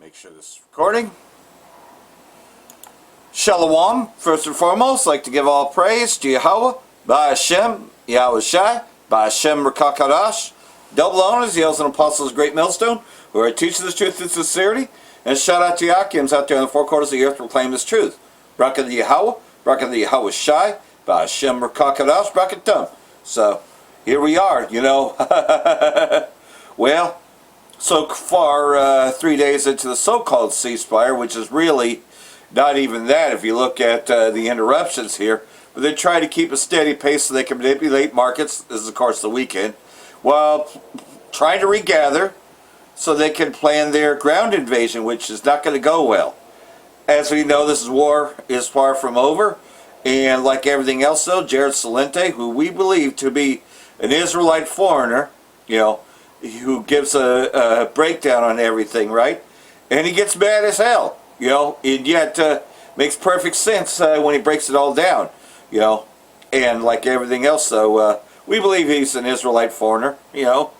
Make sure this is recording. Shalom. First and foremost, I'd like to give all praise to Yahweh, by Hashem, Yahawashi, by Hashem Rakakadash, double honors, the elders and apostles, great millstone, who are teaching this truth in sincerity, and shout out to Yakims out there in the four corners of the earth to proclaim this truth. Bracket the Yahweh, bracket the Yahawashi, by Hashem Rakakadash, bracket them. So, here we are, you know. Well, so far, 3 days into the so-called ceasefire, which is really not even that if you look at the interruptions here, but they try to keep a steady pace so they can manipulate markets. This is, of course, the weekend, while trying to regather so they can plan their ground invasion, which is not going to go well. As we know, this war is far from over, and like everything else, though, Jared Salente, who we believe to be an Israelite foreigner, you know, who gives a breakdown on everything, right? And he gets mad as hell, you know, and yet makes perfect sense when he breaks it all down, you know. And like everything else, though, we believe he's an Israelite foreigner, you know,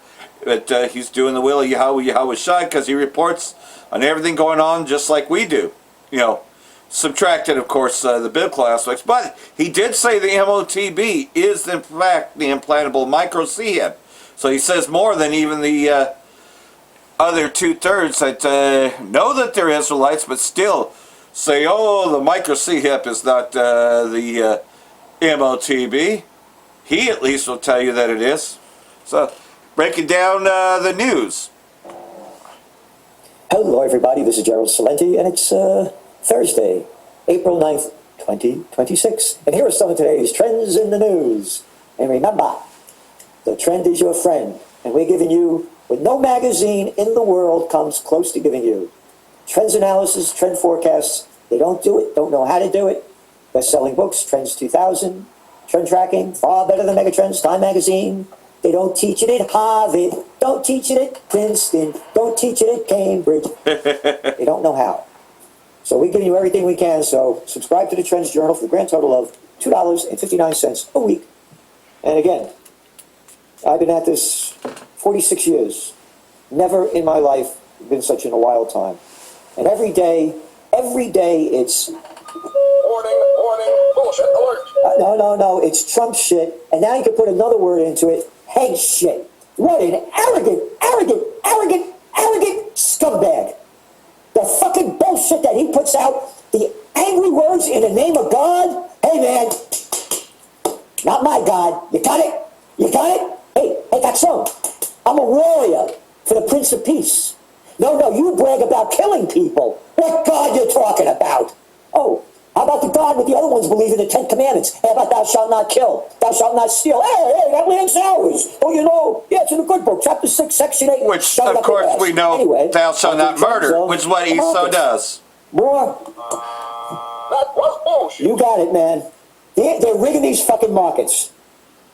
but he's doing the will of Yahawashi because he reports on everything going on just like we do, you know. Subtracted, of course, the biblical aspects, but he did say the MOTB is, in fact, the implantable microchip. So he says more than even the other two-thirds that know that they're Israelites, but still say, oh, the microchip is not the MOTB. He at least will tell you that it is. So, breaking down the news. Hello, everybody. This is Gerald Salenti, and it's Thursday, April 9th, 2026. And here are some of today's trends in the news. And remember, the trend is your friend, and we're giving you what no magazine in the world comes close to giving you. Trends analysis, trend forecasts. They don't do it, don't know how to do it. Best-selling books, Trends 2000, trend tracking, far better than Megatrends, Time Magazine. They don't teach it at Harvard, don't teach it at Princeton, don't teach it at Cambridge. They don't know how. So we're giving you everything we can, so subscribe to the Trends Journal for the grand total of $2.59 a week. And again, I've been at this 46 years. Never in my life been such in a wild time. And every day it's... Warning, bullshit alert. No, it's Trump shit. And now you can put another word into it, head shit. What an arrogant scumbag. The fucking bullshit that he puts out, the angry words in the name of God. Hey, man, not my God. You got it? You got it? Hey, Taxon, I'm a warrior for the Prince of Peace. No, you brag about killing people. What God you talking about? Oh, how about the God with the other ones believe in the 10 Commandments? How about thou shalt not kill, thou shalt not steal? Hey, that land's ours. Oh, you know, yeah, it's in the good book, chapter 6, section 8. Which, of course, we know, anyway, thou shalt not murder, which is what Esau does. More. That was bullshit. You got it, man. They're rigging these fucking markets.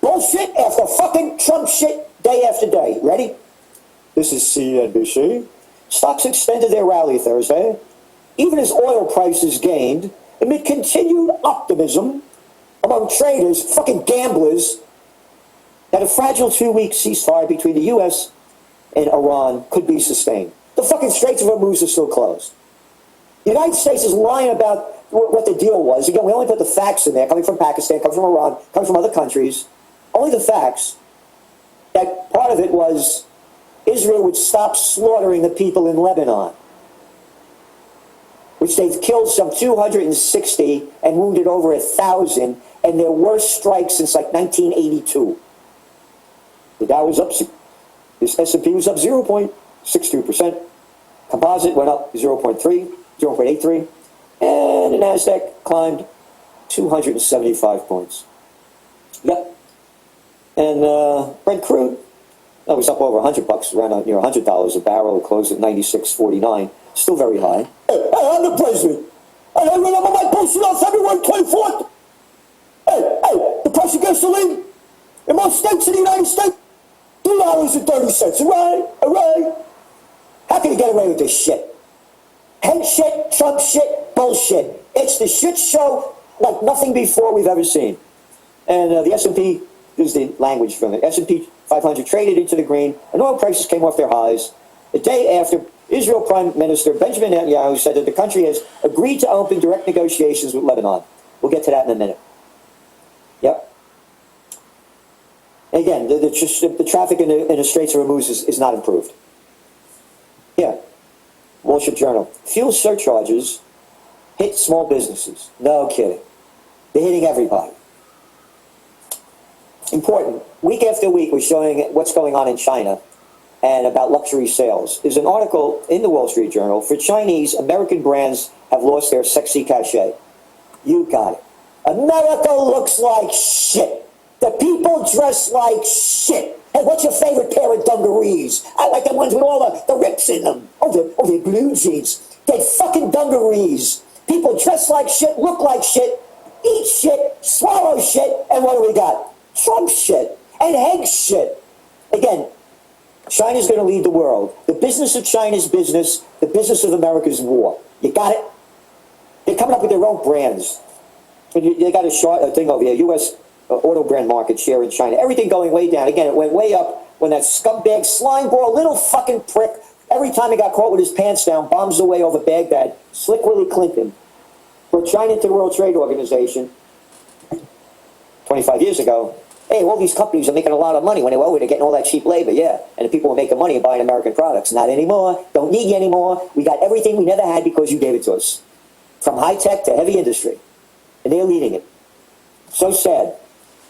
Bullshit after fucking Trump shit day after day. Ready? This is CNBC. Stocks extended their rally Thursday, even as oil prices gained, amid continued optimism among traders, fucking gamblers, that a fragile 2-week ceasefire between the U.S. and Iran could be sustained. The fucking Straits of Hormuz are still closed. The United States is lying about what the deal was. Again, we only put the facts in there, coming from Pakistan, coming from Iran, coming from other countries. Only the facts. That part of it was Israel would stop slaughtering the people in Lebanon, which they've killed some 260 and wounded over 1,000, and their worst strike since like 1982. The Dow was up, this S&P was up 0.62%. Composite went up 0.83, and the NASDAQ climbed 275 points. Yep. And Brent crude, that was up over $100, around near $100 a barrel. It closed at 96.49, still very high. Hey, I'm the president. I remember my posting on February 24th. Hey, the price of gasoline in most states in the United States, $2.30. All right. How can you get away with this shit? Head shit, Trump shit, bullshit. It's the shit show like nothing before we've ever seen. And the S&P, this is the language from it, S&P 500 traded into the green, and oil prices came off their highs. The day after Israel Prime Minister Benjamin Netanyahu said that the country has agreed to open direct negotiations with Lebanon. We'll get to that in a minute. Yep. Again, the traffic in the Straits of Hormuz is not improved. Yeah. Wall Street Journal. Fuel surcharges hit small businesses. No kidding. They're hitting everybody. Important. Week after week, we're showing what's going on in China and about luxury sales. There's an article in the Wall Street Journal. For Chinese, American brands have lost their sexy cachet. You got it. America looks like shit. The people dress like shit. Hey, what's your favorite pair of dungarees? I like the ones with all the rips in them. Oh, they're blue jeans. They're fucking dungarees. People dress like shit, look like shit, eat shit, swallow shit, and what do we got? Trump shit and Hank shit. Again, China's going to lead the world. The business of China's business, the business of America's war. You got it? They're coming up with their own brands. They got a thing over here, U.S. Auto brand market share in China. Everything going way down. Again, it went way up when that scumbag slime ball, little fucking prick, every time he got caught with his pants down, bombs away over Baghdad. Slick Willie Clinton brought China into the World Trade Organization 25 years ago. Hey, all these companies are making a lot of money when they were over, they're getting all that cheap labor, yeah. And the people were making money and buying American products. Not anymore. Don't need you anymore. We got everything we never had because you gave it to us. From high tech to heavy industry. And they're leading it. So sad.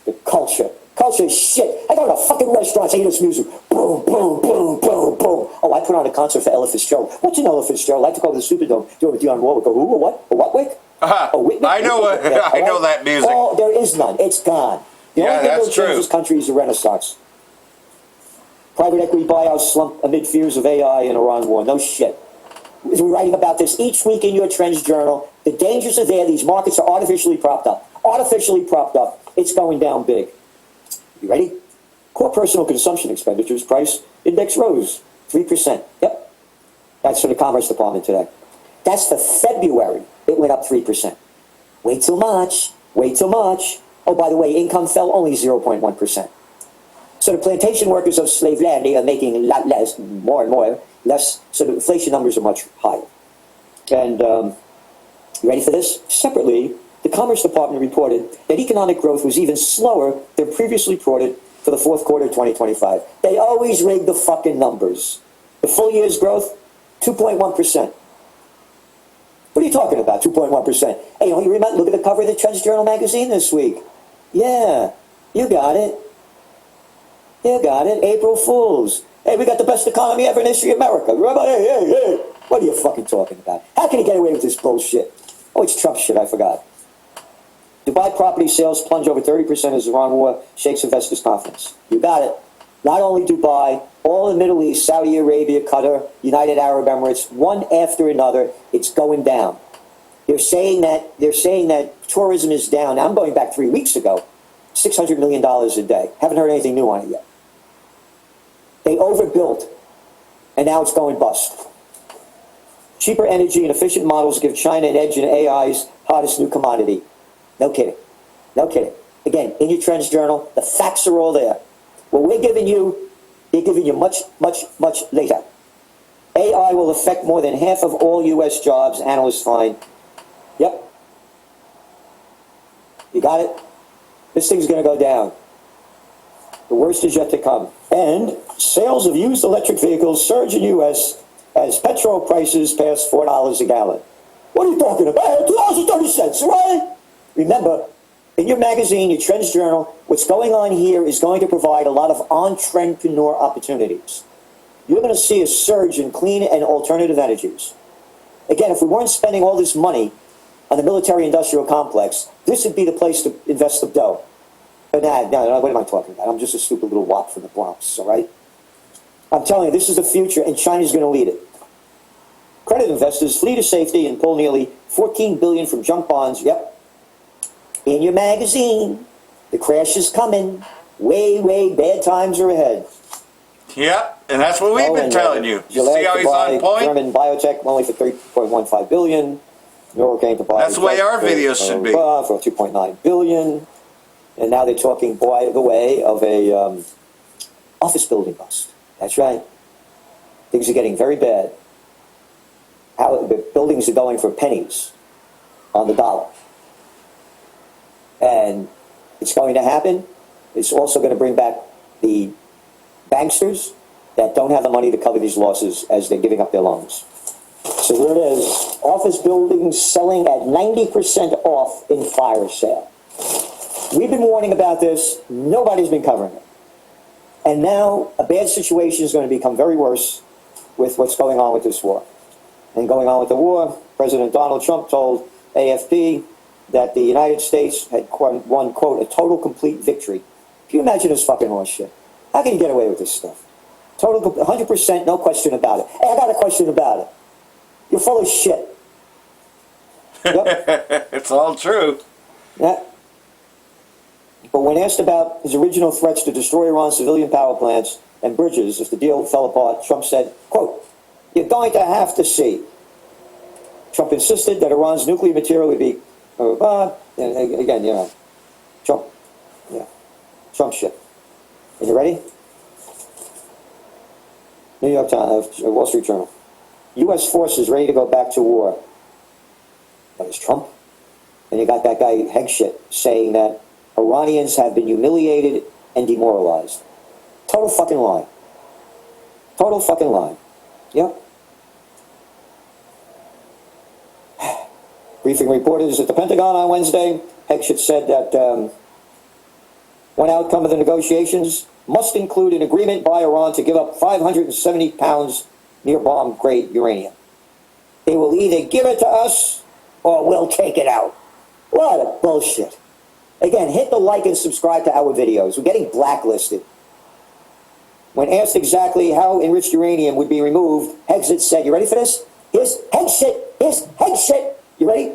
The culture. Culture is shit. I go to fucking restaurants, I hear this music. Boom, boom, boom, boom, boom. Oh, I put on a concert for Ella Fitzgerald. What's an Ella Fitzgerald? I like to go to the Superdome. Do it with Dionne Warwick. Go, who or what? Or what, Wick? I know that music. Oh, there is none. It's gone. The only thing that will change this country is the Renaissance. Private equity buyout slump amid fears of AI and Iran war. No shit. We're writing about this each week in your Trends Journal. The dangers are there. These markets are artificially propped up. Artificially propped up. It's going down big. You ready? Core personal consumption expenditures price index rose 3%. Yep. That's for the Commerce Department today. That's for February. It went up 3%. Way too much. Way too much. Oh, by the way, income fell only 0.1%. So the plantation workers of slave land, they are making a lot less, more and more, less. So the inflation numbers are much higher. And you ready for this? Separately, the Commerce Department reported that economic growth was even slower than previously reported for the fourth quarter of 2025. They always rig the fucking numbers. The full year's growth, 2.1%. What are you talking about, 2.1%? Hey, don't you remember, look at the cover of the Trends Journal magazine this week. Yeah, you got it. You got it. April Fools. Hey, we got the best economy ever in history of America. Hey. What are you fucking talking about? How can you get away with this bullshit? Oh, it's Trump shit, I forgot. Dubai property sales plunge over 30% as Iran war shakes investors' confidence. You got it. Not only Dubai, all the Middle East, Saudi Arabia, Qatar, United Arab Emirates, one after another, it's going down. They're saying that tourism is down. Now, I'm going back 3 weeks ago, $600 million a day. Haven't heard anything new on it yet. They overbuilt, and now it's going bust. Cheaper energy and efficient models give China an edge in AI's hottest new commodity. No kidding. No kidding. Again, in your Trends Journal, the facts are all there. What we're giving you, they're giving you much, much, much later. AI will affect more than half of all U.S. jobs, analysts find. Yep. You got it? This thing's going to go down. The worst is yet to come. And sales of used electric vehicles surge in U.S. as petrol prices pass $4 a gallon. What are you talking about? $2.30, right? Remember, in your magazine, your Trends Journal, what's going on here is going to provide a lot of entrepreneur opportunities. You're going to see a surge in clean and alternative energies. Again, if we weren't spending all this money on the military-industrial complex, this would be the place to invest the dough. But no, what am I talking about? I'm just a stupid little wop from the Bronx, all right? I'm telling you, this is the future, and China's going to lead it. Credit investors flee to safety and pull nearly $14 billion from junk bonds. Yep. In your magazine, the crash is coming. Way, way bad times are ahead. Yep, and that's what we've been telling you. See how he's on point? German biotech only for $3.15 billion. Norway to buy. That's the way our videos should be. For $2.9 billion. And now they're talking, by the way, of a office building bust. That's right. Things are getting very bad. how the buildings are going for pennies on the dollar. And it's going to happen. It's also going to bring back the banksters that don't have the money to cover these losses as they're giving up their loans. So here it is. Office buildings selling at 90% off in fire sale. We've been warning about this. Nobody's been covering it. And now a bad situation is going to become very worse with what's going on with this war. And going on with the war, President Donald Trump told AFP that the United States had won, quote, a total complete victory. Can you imagine this fucking horse shit? How can you get away with this stuff? Total, 100%, no question about it. Hey, I got a question about it. You're full of shit. Yep. It's all true. Yeah. But when asked about his original threats to destroy Iran's civilian power plants and bridges if the deal fell apart, Trump said, quote, "You're going to have to see." Trump insisted that Iran's nuclear material would be, and again, you know, Trump shit. Are you ready? New York Times, Wall Street Journal. U.S. forces ready to go back to war. That is Trump. And you got that guy Hegseth saying that Iranians have been humiliated and demoralized. Total fucking lie. Total fucking lie. Yep. Briefing reporters at the Pentagon on Wednesday. Hegseth said that one outcome of the negotiations must include an agreement by Iran to give up 570 pounds near bomb-grade uranium. They will either give it to us or we'll take it out. What a bullshit. Again, hit the like and subscribe to our videos. We're getting blacklisted. When asked exactly how enriched uranium would be removed, Hegseth said, you ready for this? Here's Hegseth. You ready?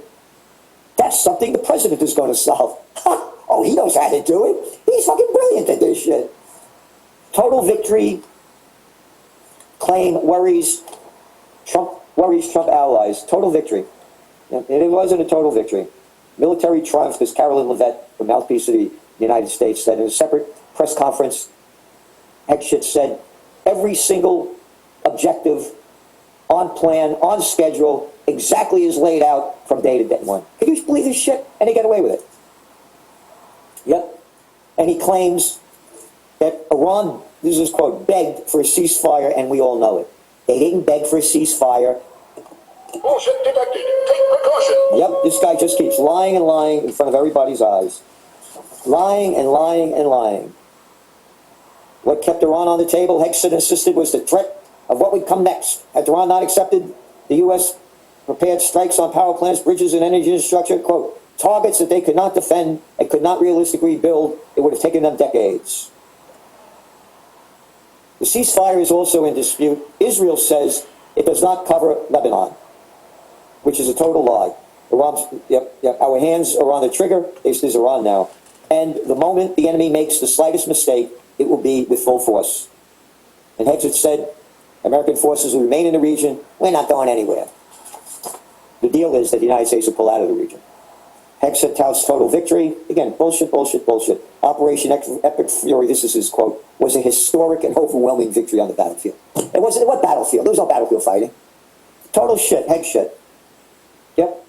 That's something the president is going to solve. Oh, he knows how to do it. He's fucking brilliant at this shit. Total victory claim worries Trump allies. Total victory. It wasn't a total victory. Military triumph, as Carolyn Levitt, the mouthpiece of the United States, said in a separate press conference. Hegseth said every single objective on plan, on schedule, exactly as laid out from day to day one. Can you believe this shit? And they get away with it. Yep. And he claims that Iran, this is quote, begged for a ceasefire, and we all know it. They didn't beg for a ceasefire. Bullshit detected. Take precaution. Yep, this guy just keeps lying and lying in front of everybody's eyes. Lying and lying and lying. What kept Iran on the table, Hegseth insisted, was the threat of what would come next. Had Iran not accepted the U.S. prepared strikes on power plants, bridges, and energy infrastructure, quote, targets that they could not defend and could not realistically build, it would have taken them decades. The ceasefire is also in dispute. Israel says it does not cover Lebanon, which is a total lie. Our hands are on the trigger. This is Iran now. And the moment the enemy makes the slightest mistake, it will be with full force. And Hegseth said, American forces will remain in the region. We're not going anywhere. The deal is that the United States will pull out of the region. Hegseth touts total victory. Again, bullshit, bullshit, bullshit. Operation Epic Fury, this is his quote, was a historic and overwhelming victory on the battlefield. It wasn't, what battlefield? There was no battlefield fighting. Total shit, Hegseth. Yep.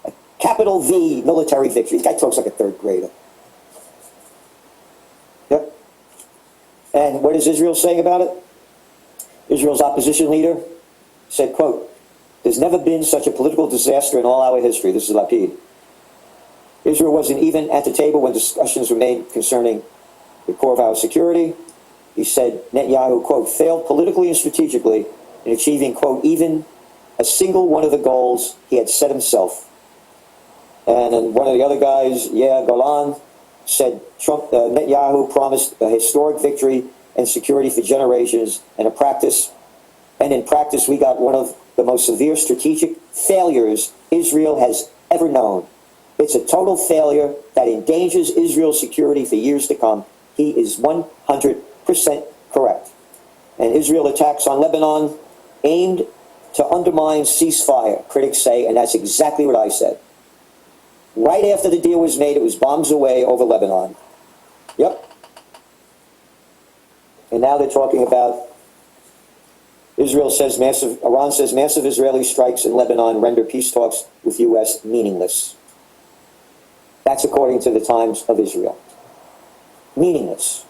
A capital V military victory. This guy talks like a third grader. Yep. And what is Israel saying about it? Israel's opposition leader said, quote, there's never been such a political disaster in all our history. This is Lapid. Israel wasn't even at the table when discussions were made concerning the core of our security. He said Netanyahu, quote, failed politically and strategically in achieving, quote, even a single one of the goals he had set himself. And then one of the other guys, Golan, said Netanyahu promised a historic victory and security for generations, and in practice we got one of the most severe strategic failures Israel has ever known. It's a total failure that endangers Israel's security for years to come. He is 100% correct. And Israel attacks on Lebanon aimed to undermine ceasefire, critics say, and that's exactly what I said. Right after the deal was made, it was bombs away over Lebanon. Yep. And now they're talking about Iran says massive Israeli strikes in Lebanon render peace talks with U.S. meaningless. That's according to the Times of Israel. Meaningless.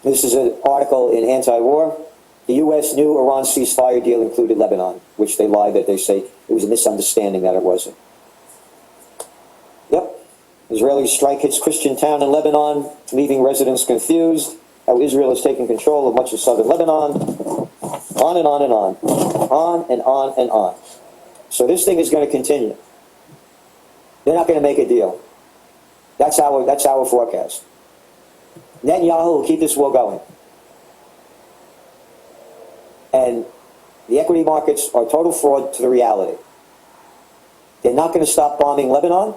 This is an article in Anti-War. The U.S. knew Iran's ceasefire deal included Lebanon, which they lied that they say it was a misunderstanding that it wasn't. Yep. Israeli strike hits Christian town in Lebanon, leaving residents confused. How Israel is taking control of much of southern Lebanon. On and on and on. On and on and on. So this thing is going to continue. They're not going to make a deal. That's our forecast. Netanyahu will keep this war going. And the equity markets are total fraud to the reality. They're not going to stop bombing Lebanon,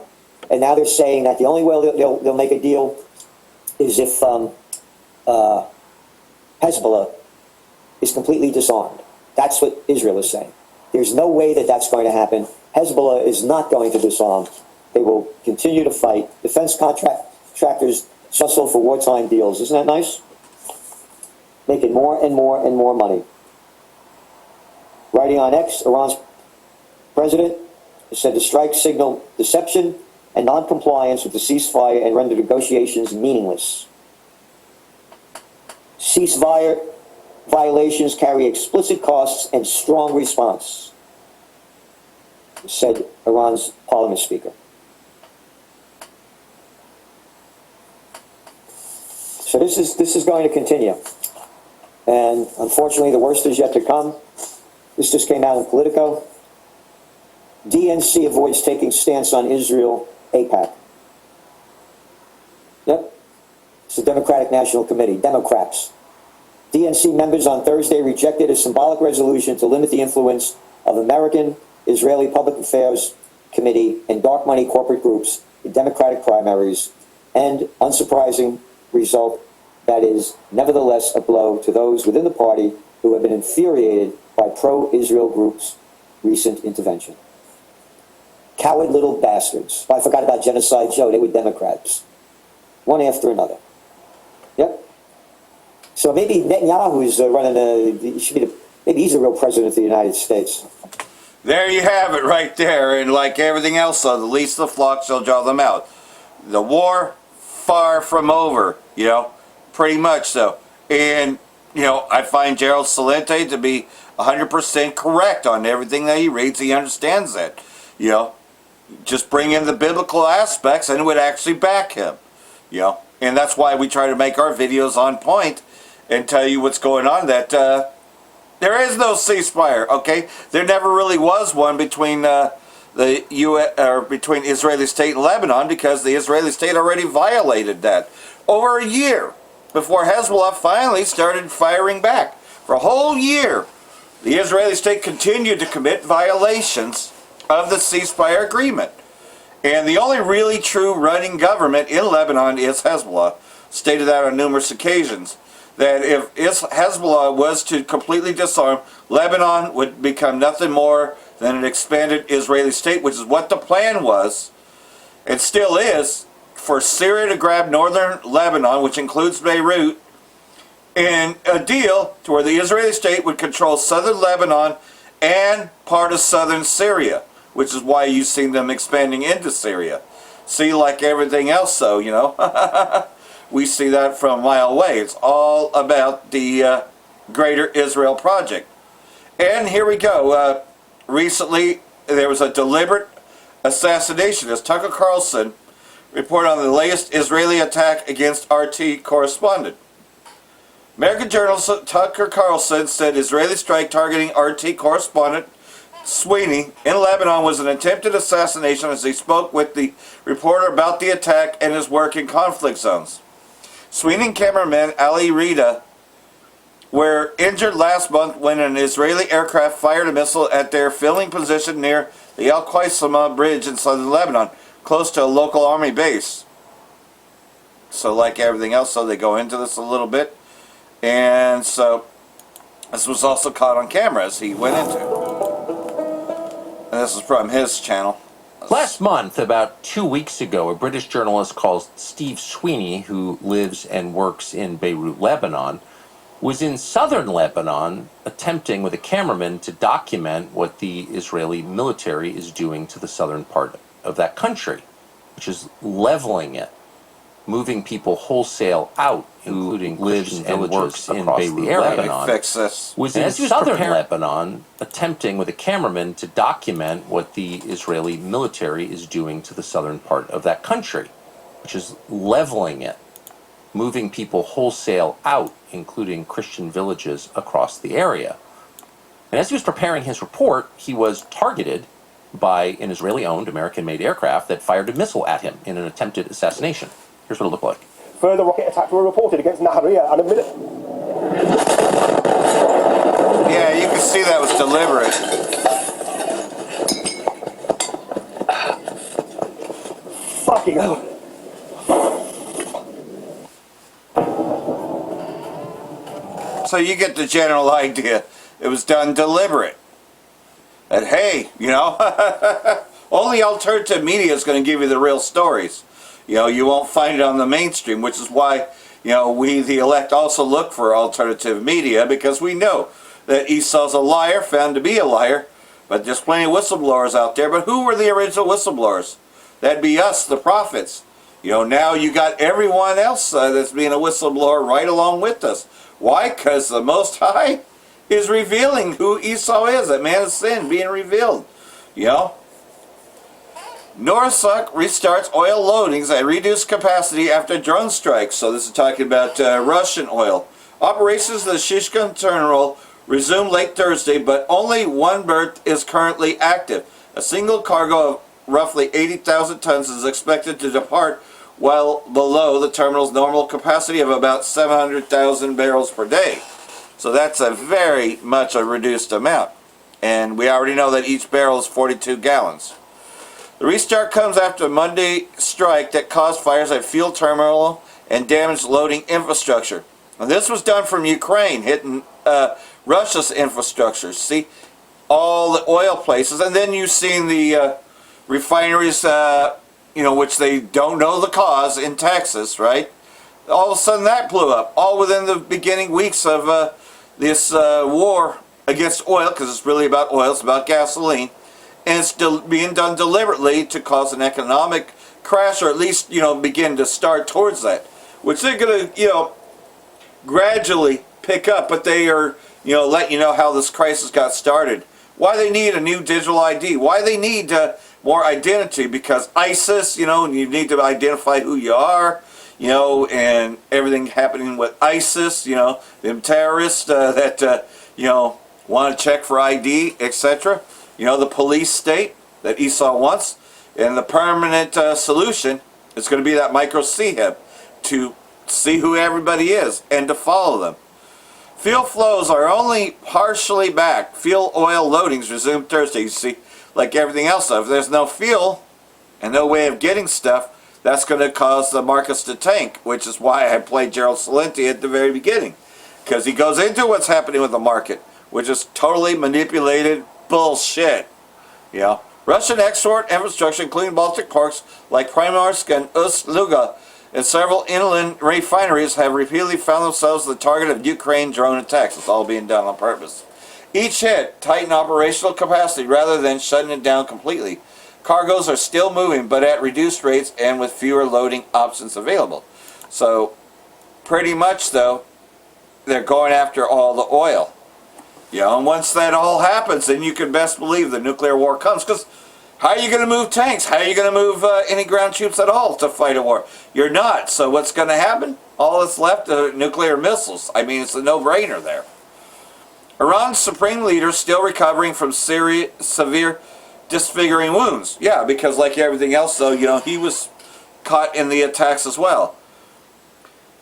and now they're saying that the only way they'll make a deal is if Hezbollah is completely disarmed. That's what Israel is saying. There's no way that that's going to happen. Hezbollah is not going to disarm. They will continue to fight. Defense contractors hustle for wartime deals. Isn't that nice? Making more and more and more money. Writing on X, Iran's president said the strike signaled deception and non-compliance with the ceasefire and rendered negotiations meaningless. Ceasefire violations carry explicit costs and strong response, said Iran's parliament speaker. So this is going to continue. And unfortunately, the worst is yet to come. This just came out in Politico. DNC avoids taking stance on Israel, AIPAC. Yep. It's the Democratic National Committee, Democrats. DNC members on Thursday rejected a symbolic resolution to limit the influence of American Israeli Public Affairs Committee and dark money corporate groups in Democratic primaries, and unsurprising result that is nevertheless a blow to those within the party who have been infuriated by pro-Israel groups' recent intervention. Coward little bastards. I forgot about Genocide Joe. They were Democrats. One after another. Yep. So maybe Netanyahu is maybe he's the real president of the United States. There you have it right there. And like everything else, the least of the flock shall draw them out. The war, far from over, pretty much so. And, I find Gerald Celente to be 100% correct on everything that he reads. He understands that, just bring in the biblical aspects and it would actually back him, And that's why we try to make our videos on point and tell you what's going on, that there is no ceasefire, okay? There never really was one between between Israeli state and Lebanon, because the Israeli state already violated that over a year before Hezbollah finally started firing back. For a whole year, the Israeli state continued to commit violations of the ceasefire agreement. And the only really true running government in Lebanon is Hezbollah. Stated that on numerous occasions, that if Hezbollah was to completely disarm, Lebanon would become nothing more than an expanded Israeli state, which is what the plan was, and still is, for Syria to grab northern Lebanon, which includes Beirut, in a deal to where the Israeli state would control southern Lebanon and part of southern Syria, which is why you've seen them expanding into Syria. See, like everything else, though, we see that from a mile away. It's all about the Greater Israel Project. And here we go. Recently, there was a deliberate assassination, as Tucker Carlson reported on the latest Israeli attack against RT correspondent. American journalist Tucker Carlson said Israeli strike targeting RT correspondent Sweeney in Lebanon was an attempted assassination, as he spoke with the reporter about the attack and his work in conflict zones. Sweeney and cameraman Ali Rida were injured last month when an Israeli aircraft fired a missile at their filming position near the Al Qaisama bridge in southern Lebanon, close to a local army base. So like everything else, so they go into this a little bit. And so this was also caught on camera as he went into. And this is from his channel. Last month, about 2 weeks ago, a British journalist called Steve Sweeney, who lives and works in Beirut, Lebanon, was in southern Lebanon attempting with a cameraman to document what the Israeli military is doing to the southern part of that country, which is leveling it, moving people wholesale out, including lives and works in Beirut, Lebanon. Fix this. Was in southern Lebanon attempting with a cameraman to document what the Israeli military is doing to the southern part of that country, which is leveling it, moving people wholesale out, including Christian villages across the area. And as he was preparing his report, he was targeted by an Israeli-owned, American-made aircraft that fired a missile at him in an attempted assassination. Here's what it looked like. Further rocket attacks were reported against Nahariya and a minute. Yeah, you can see that was deliberate. Fucking hell. So you get the general idea. It was done deliberate. That, hey, you know, only alternative media is going to give you the real stories. You know, you won't find it on the mainstream, which is why, you know, we, the elect, also look for alternative media, because we know that Esau's a liar, found to be a liar, but there's plenty of whistleblowers out there. But who were the original whistleblowers? That'd be us, the prophets. You know, now you got everyone else that's being a whistleblower right along with us. Why? Because the Most High is revealing who Esau is, that man of sin being revealed. You know? Norilsk restarts oil loadings at reduced capacity after drone strikes. So this is talking about Russian oil. Operations of the Shishkin terminal resumed late Thursday, but only one berth is currently active. A single cargo of roughly 80,000 tons is expected to depart well below the terminal's normal capacity of about 700,000 barrels per day. So that's a very much a reduced amount. And we already know that each barrel is 42 gallons. The restart comes after a Monday strike that caused fires at fuel terminal and damaged loading infrastructure. And this was done from Ukraine, hitting Russia's infrastructure. See, all the oil places. And then you've seen the refineries, you know, which they don't know the cause in Texas, right? All of a sudden that blew up, all within the beginning weeks of this war against oil, because it's really about oil, it's about gasoline. And it's being done deliberately to cause an economic crash, or at least, you know, begin to start towards that. Which they're going to, you know, gradually pick up, but they are, you know, letting you know how this crisis got started. Why they need a new digital ID. Why they need more identity. Because ISIS, you know, you need to identify who you are, you know, and everything happening with ISIS, you know, them terrorists that, you know, want to check for ID, etc. You know, the police state that Esau wants, and the permanent solution is going to be that micro CHEB, to see who everybody is and to follow them. Fuel flows are only partially back. Fuel oil loadings resumed Thursday. You see, like everything else, if there's no fuel and no way of getting stuff, that's going to cause the markets to tank, which is why I played Gerald Celente at the very beginning. Because he goes into what's happening with the market, which is totally manipulated bullshit. You know, Russian export infrastructure, including Baltic ports like Primorsk and Ust-Luga, and several inland refineries have repeatedly found themselves the target of Ukraine drone attacks. It's all being done on purpose. Each hit tightened operational capacity rather than shutting it down completely. Cargoes are still moving, but at reduced rates and with fewer loading options available. So, pretty much though, they're going after all the oil. You know, and once that all happens, then you can best believe the nuclear war comes. Because how are you going to move tanks? How are you going to move any ground troops at all to fight a war? You're not. So what's going to happen? All that's left are nuclear missiles. I mean, it's a no-brainer there. Iran's supreme leader still recovering from severe disfiguring wounds. Yeah, because like everything else, though, you know, he was caught in the attacks as well.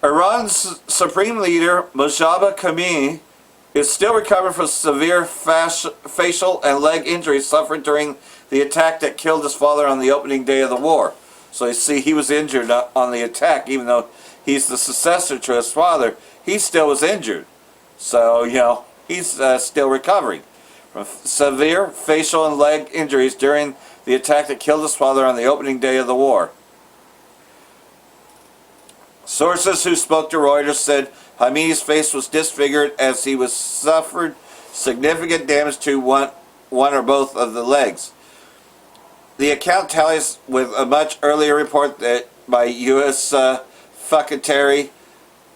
Iran's supreme leader, Mojtaba Khamenei, is still recovering from severe facial and leg injuries suffered during the attack that killed his father on the opening day of the war. So you see, he was injured on the attack, even though he's the successor to his father, he still was injured. So, you know, he's still recovering from severe facial and leg injuries during the attack that killed his father on the opening day of the war. Sources who spoke to Reuters said Hamid's face was disfigured as he was suffered significant damage to one or both of the legs. The account tallies with a much earlier report that by U.S. Secretary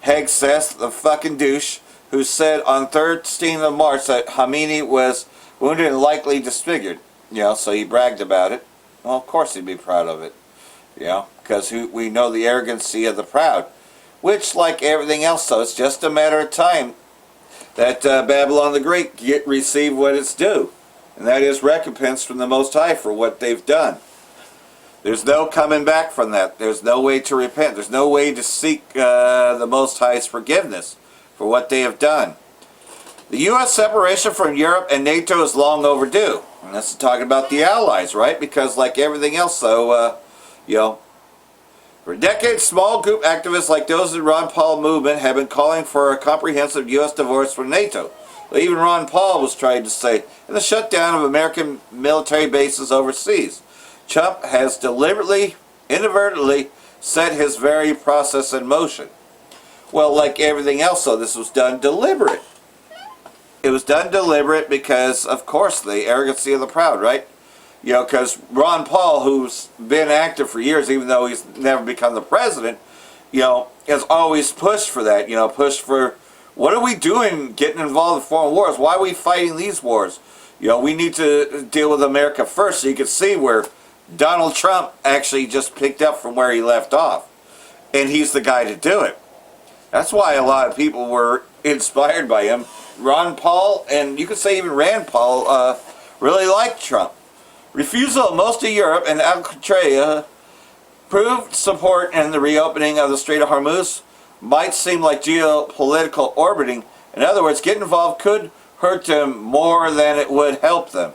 Hegseth, the fucking douche, who said on 13th of March that Hamidi was wounded and likely disfigured. So he bragged about it. Well, of course he'd be proud of it. Because we know the arrogancy of the proud. Which, like everything else, though, it's just a matter of time that Babylon the Great receive what it's due. And that is recompense from the Most High for what they've done. There's no coming back from that. There's no way to repent. There's no way to seek the Most High's forgiveness for what they have done. The U.S. separation from Europe and NATO is long overdue. And that's talking about the Allies, right? Because like everything else, though, for decades, small group activists like those in the Ron Paul movement have been calling for a comprehensive U.S. divorce from NATO. Even Ron Paul was trying to say, in the shutdown of American military bases overseas. Trump has deliberately, inadvertently, set his very process in motion. Well, like everything else, though, this was done deliberate. It was done deliberate because, of course, the arrogancy of the proud, right? Because Ron Paul, who's been active for years, even though he's never become the president, has always pushed for that. Pushed for, what are we doing getting involved in foreign wars? Why are we fighting these wars? We need to deal with America first. So you can see where Donald Trump actually just picked up from where he left off. And he's the guy to do it. That's why a lot of people were inspired by him. Ron Paul, and you could say even Rand Paul, really liked Trump. Refusal of most of Europe and Al-Qaeda proved support in the reopening of the Strait of Hormuz might seem like geopolitical orbiting. In other words, getting involved could hurt them more than it would help them.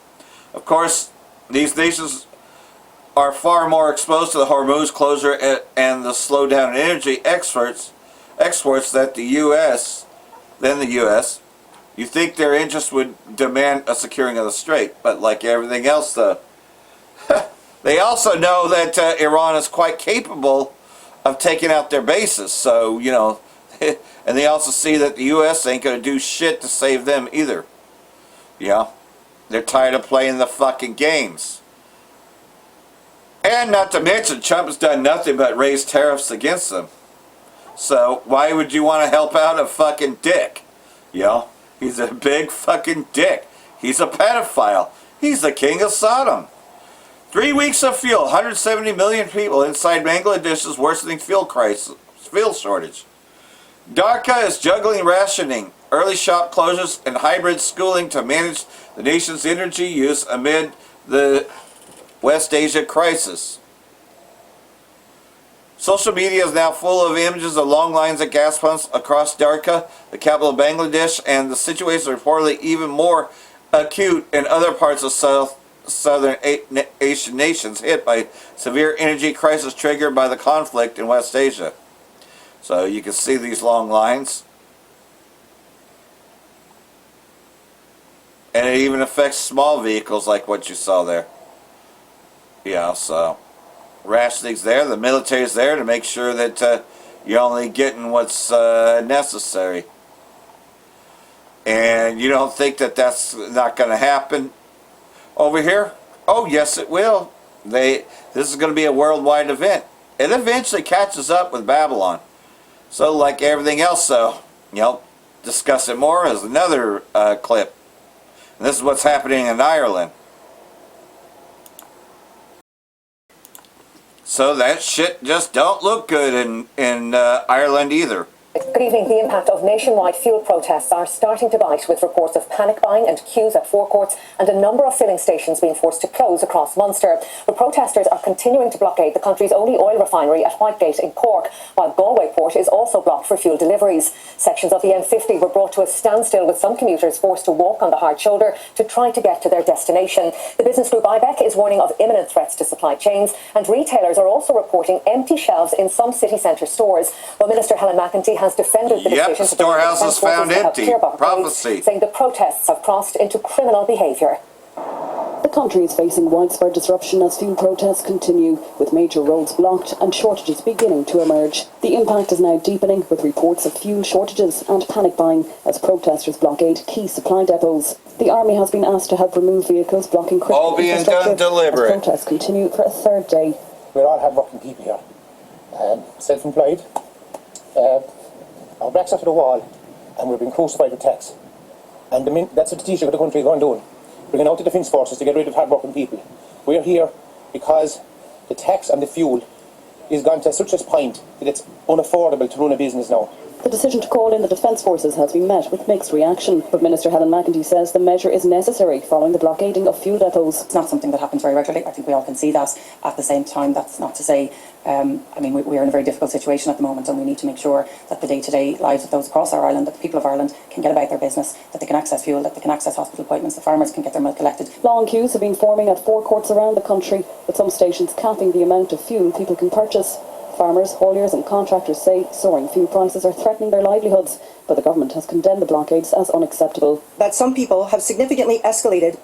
Of course, these nations are far more exposed to the Hormuz closure and the slowdown in energy exports than the U.S. You think their interests would demand a securing of the strait, but like everything else, they also know that Iran is quite capable of taking out their bases. So, and they also see that the U.S. ain't going to do shit to save them either. They're tired of playing the fucking games. And not to mention, Trump has done nothing but raise tariffs against them. So, why would you want to help out a fucking dick? He's a big fucking dick. He's a pedophile. He's the king of Sodom. 3 weeks of fuel. 170 million people inside Bangladesh's worsening fuel shortage. Dhaka is juggling rationing, early shop closures, and hybrid schooling to manage the nation's energy use amid the West Asia crisis. Social media is now full of images of long lines at gas pumps across Dhaka, the capital of Bangladesh, and the situation is reportedly even more acute in other parts of southern Asian nations hit by severe energy crisis triggered by the conflict in West Asia. So you can see these long lines. And it even affects small vehicles like what you saw there. So rationing's there, the military's there to make sure that you're only getting what's necessary. And you don't think that that's not going to happen over here? Oh, yes, it will. This is going to be a worldwide event. It eventually catches up with Babylon. So, like everything else, discuss it more as another clip. And this is what's happening in Ireland. So that shit just don't look good in Ireland either. Good evening. The impact of nationwide fuel protests are starting to bite, with reports of panic buying and queues at forecourts and a number of filling stations being forced to close across Munster. The protesters are continuing to blockade the country's only oil refinery at Whitegate in Cork, while Galway Port is also blocked for fuel deliveries. Sections of the M50 were brought to a standstill, with some commuters forced to walk on the hard shoulder to try to get to their destination. The business group IBEC is warning of imminent threats to supply chains, and retailers are also reporting empty shelves in some city centre stores. Well, Minister Helen McEntee has defended the decision the storehouses found empty. Prophecy. Saying the protests have crossed into criminal behaviour. The country is facing widespread disruption as fuel protests continue, with major roads blocked and shortages beginning to emerge. The impact is now deepening, with reports of fuel shortages and panic buying as protesters blockade key supply depots. The army has been asked to help remove vehicles blocking critical All being infrastructure done deliberate. as protests continue for a third day. We're all hard-working people here. Self-employed. Our backs are to the wall, and we're being crucified with tax. And that's what the Taoiseach of the country is going doing. Bringing out the defence forces to get rid of hard-working people. We're here because the tax and the fuel is gone to such a point that it's unaffordable to run a business now. The decision to call in the Defence Forces has been met with mixed reaction, but Minister Helen McEntee says the measure is necessary following the blockading of fuel depots. It's not something that happens very regularly. I think we all can see that. At the same time, that's not to say, we are in a very difficult situation at the moment, and we need to make sure that the day-to-day lives of those across our island, that the people of Ireland can get about their business, that they can access fuel, that they can access hospital appointments, the farmers can get their milk collected. Long queues have been forming at forecourts around the country, with some stations capping the amount of fuel people can purchase. Farmers, hauliers and contractors say soaring fuel prices are threatening their livelihoods, but the government has condemned the blockades as unacceptable. That some people have significantly escalated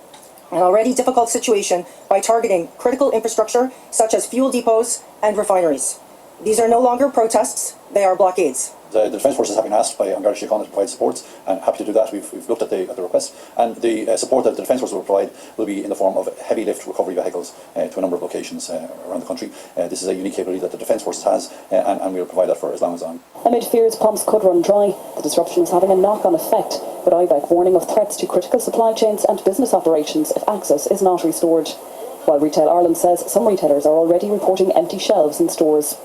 an already difficult situation by targeting critical infrastructure such as fuel depots and refineries. These are no longer protests, they are blockades. The Defence Forces have been asked by Garda Síochána to provide supports, and happy to do that. We've looked at the request, and the support that the Defence Forces will provide will be in the form of heavy lift recovery vehicles to a number of locations around the country. This is a unique capability that the Defence Forces has, and we will provide that for as long as on. Amid fears pumps could run dry, the disruption is having a knock-on effect, with IBEC warning of threats to critical supply chains and business operations if access is not restored. While Retail Ireland says some retailers are already reporting empty shelves in stores.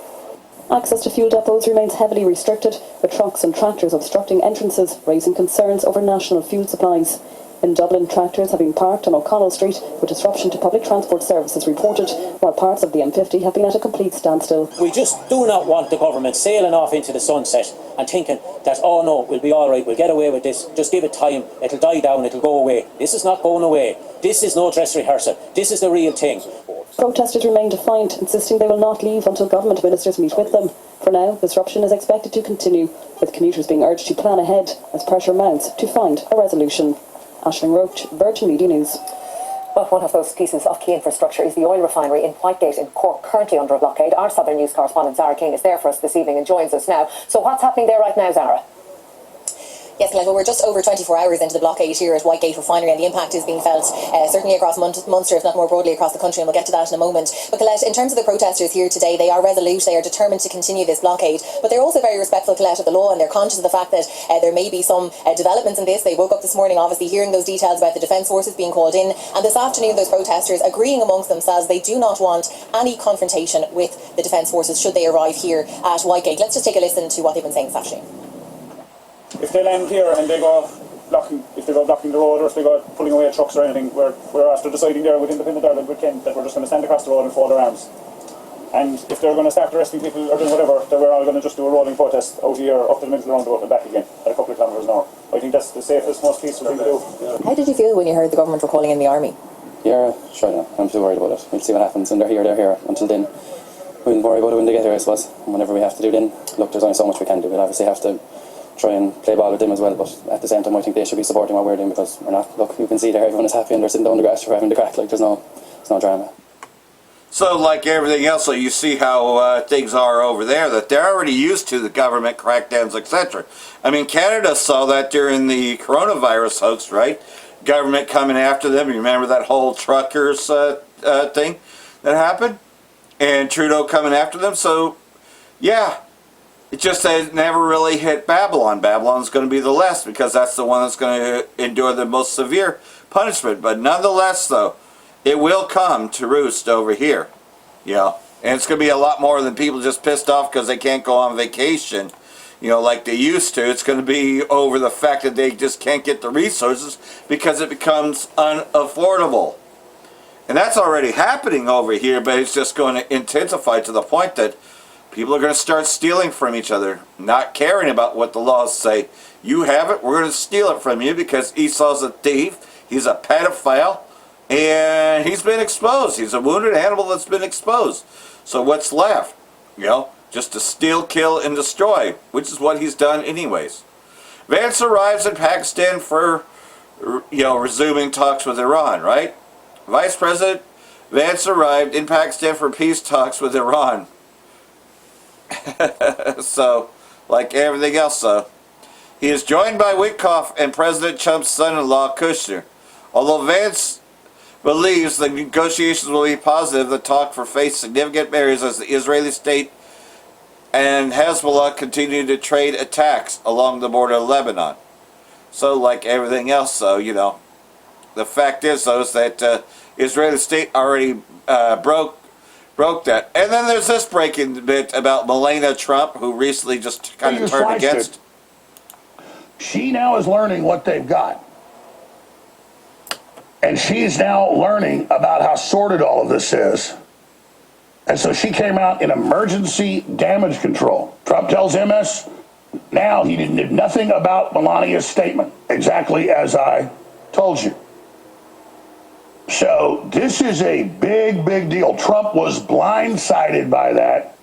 Access to fuel depots remains heavily restricted, with trucks and tractors obstructing entrances, raising concerns over national fuel supplies. In Dublin, tractors have been parked on O'Connell Street, with disruption to public transport services reported, while parts of the M50 have been at a complete standstill. We just do not want the government sailing off into the sunset and thinking that, oh no, we'll be all right, we'll get away with this, just give it time, it'll die down, it'll go away. This is not going away. This is no dress rehearsal. This is the real thing. Protesters remain defiant, insisting they will not leave until government ministers meet with them. For now, disruption is expected to continue, with commuters being urged to plan ahead as pressure mounts to find a resolution. Aisling Roach, Virgin Media News. Well, one of those pieces of key infrastructure is the oil refinery in Whitegate in Cork, currently under a blockade. Our Southern News correspondent Zara King is there for us this evening and joins us now. So what's happening there right now, Zara? Yes, Colette, well, we're just over 24 hours into the blockade here at Whitegate Refinery, and the impact is being felt certainly across Munster, if not more broadly across the country, and we'll get to that in a moment. But Colette, in terms of the protesters here today, they are resolute, they are determined to continue this blockade, but they're also very respectful, Colette, of the law, and they're conscious of the fact that there may be some developments in this. They woke up this morning, obviously, hearing those details about the Defence Forces being called in, and this afternoon those protesters agreeing amongst themselves they do not want any confrontation with the Defence Forces should they arrive here at Whitegate. Let's just take a listen to what they've been saying this afternoon. If they land here and they go blocking the road, or if they go pulling away trucks or anything, we're after deciding there with Independent Ireland with Kent that we're just going to stand across the road and fold our arms. And if they're going to start arresting people or doing whatever, then we're all going to just do a rolling protest out here up to the middle of the roundabout and back again at a couple of kilometres an hour. I think that's the safest, most peaceful thing to do. How did you feel when you heard the government were calling in the army? Yeah, sure, no, I'm too worried about it. We'll see what happens, and they're here. Until then, we'll worry about it when they get here, I suppose. And whatever we have to do then, look, there's only so much we can do. We'll obviously have to try and play ball with them as well, but at the same time I think they should be supporting what we're doing, because we're not. Look, you can see there, everyone is happy and they're sitting down the grass for having the crack, like there's no drama. So like everything else, so you see how things are over there, that they're already used to the government crackdowns, etc. I mean, Canada saw that during the coronavirus hoax, right? Government coming after them. You remember that whole truckers thing that happened? And Trudeau coming after them. So, yeah. It's just that it never really hit Babylon. Babylon's going to be the last, because that's the one that's going to endure the most severe punishment. But nonetheless, though, it will come to roost over here. You know, and it's going to be a lot more than people just pissed off because they can't go on vacation, you know, like they used to. It's going to be over the fact that they just can't get the resources because it becomes unaffordable. And that's already happening over here, but it's just going to intensify to the point that people are going to start stealing from each other, not caring about what the laws say. You have it, we're going to steal it from you because Esau's a thief, he's a pedophile, and he's been exposed. He's a wounded animal that's been exposed. So what's left? You know, just to steal, kill, and destroy, which is what he's done anyways. Vance arrives in Pakistan for, you know, resuming talks with Iran, right? Vice President Vance arrived in Pakistan for peace talks with Iran. So, like everything else, though. He is joined by Witkoff and President Trump's son-in-law, Kushner. Although Vance believes the negotiations will be positive, the talk will face significant barriers as the Israeli state and Hezbollah continue to trade attacks along the border of Lebanon. So, like everything else, though, you know, the fact is, though, is that Israeli state already broke that. And then there's this breaking bit about Melania Trump, who recently just kind of turned against. She now is learning what they've got. And she's now learning about how sordid all of this is. And so she came out in emergency damage control. Trump tells MS now he did nothing about Melania's statement, exactly as I told you. So this is a big, big deal. Trump was blindsided by that,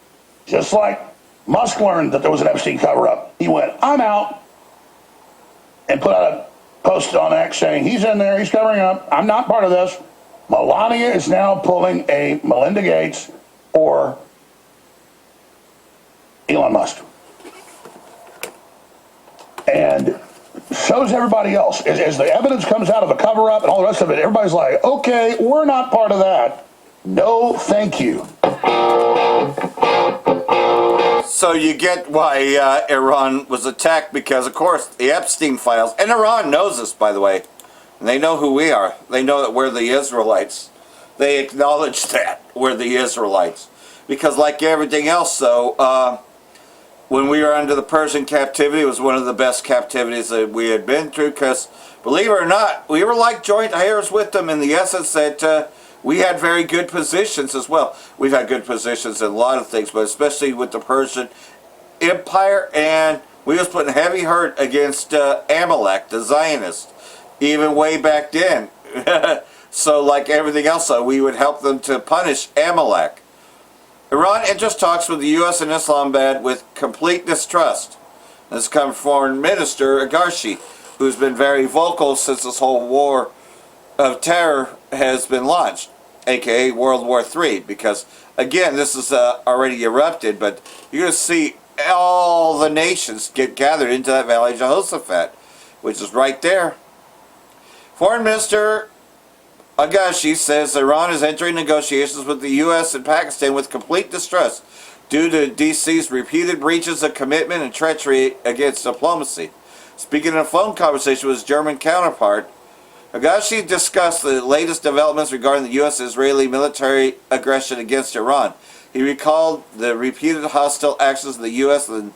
just like Musk learned that there was an Epstein cover-up. He went, I'm out, and put out a post on X saying, he's in there, he's covering up, I'm not part of this. Melania is now pulling a Melinda Gates or Elon Musk. And so's everybody else. As the evidence comes out of a cover-up and all the rest of it, everybody's like, okay, we're not part of that. No, thank you. So you get why Iran was attacked, because, of course, the Epstein files, and Iran knows this, by the way, and they know who we are. They know that we're the Israelites. They acknowledge that we're the Israelites. Because like everything else, though, when we were under the Persian captivity, it was one of the best captivities that we had been through, because, believe it or not, we were like joint heirs with them in the essence that we had very good positions as well. We've had good positions in a lot of things, but especially with the Persian Empire, and we was putting heavy hurt against Amalek, the Zionists, even way back then. So like everything else, we would help them to punish Amalek. Iran enters talks with the U.S. and Islamabad with complete distrust. This comes from Foreign Minister Yahawashi, who's been very vocal since this whole war of terror has been launched, aka World War III, because again, this is already erupted, but you're going to see all the nations get gathered into that Valley of Jehoshaphat, which is right there. Foreign Minister Yahawashi says Iran is entering negotiations with the U.S. and Pakistan with complete distrust due to D.C.'s repeated breaches of commitment and treachery against diplomacy. Speaking in a phone conversation with his German counterpart, Yahawashi discussed the latest developments regarding the U.S.-Israeli military aggression against Iran. He recalled the repeated hostile actions of the U.S. and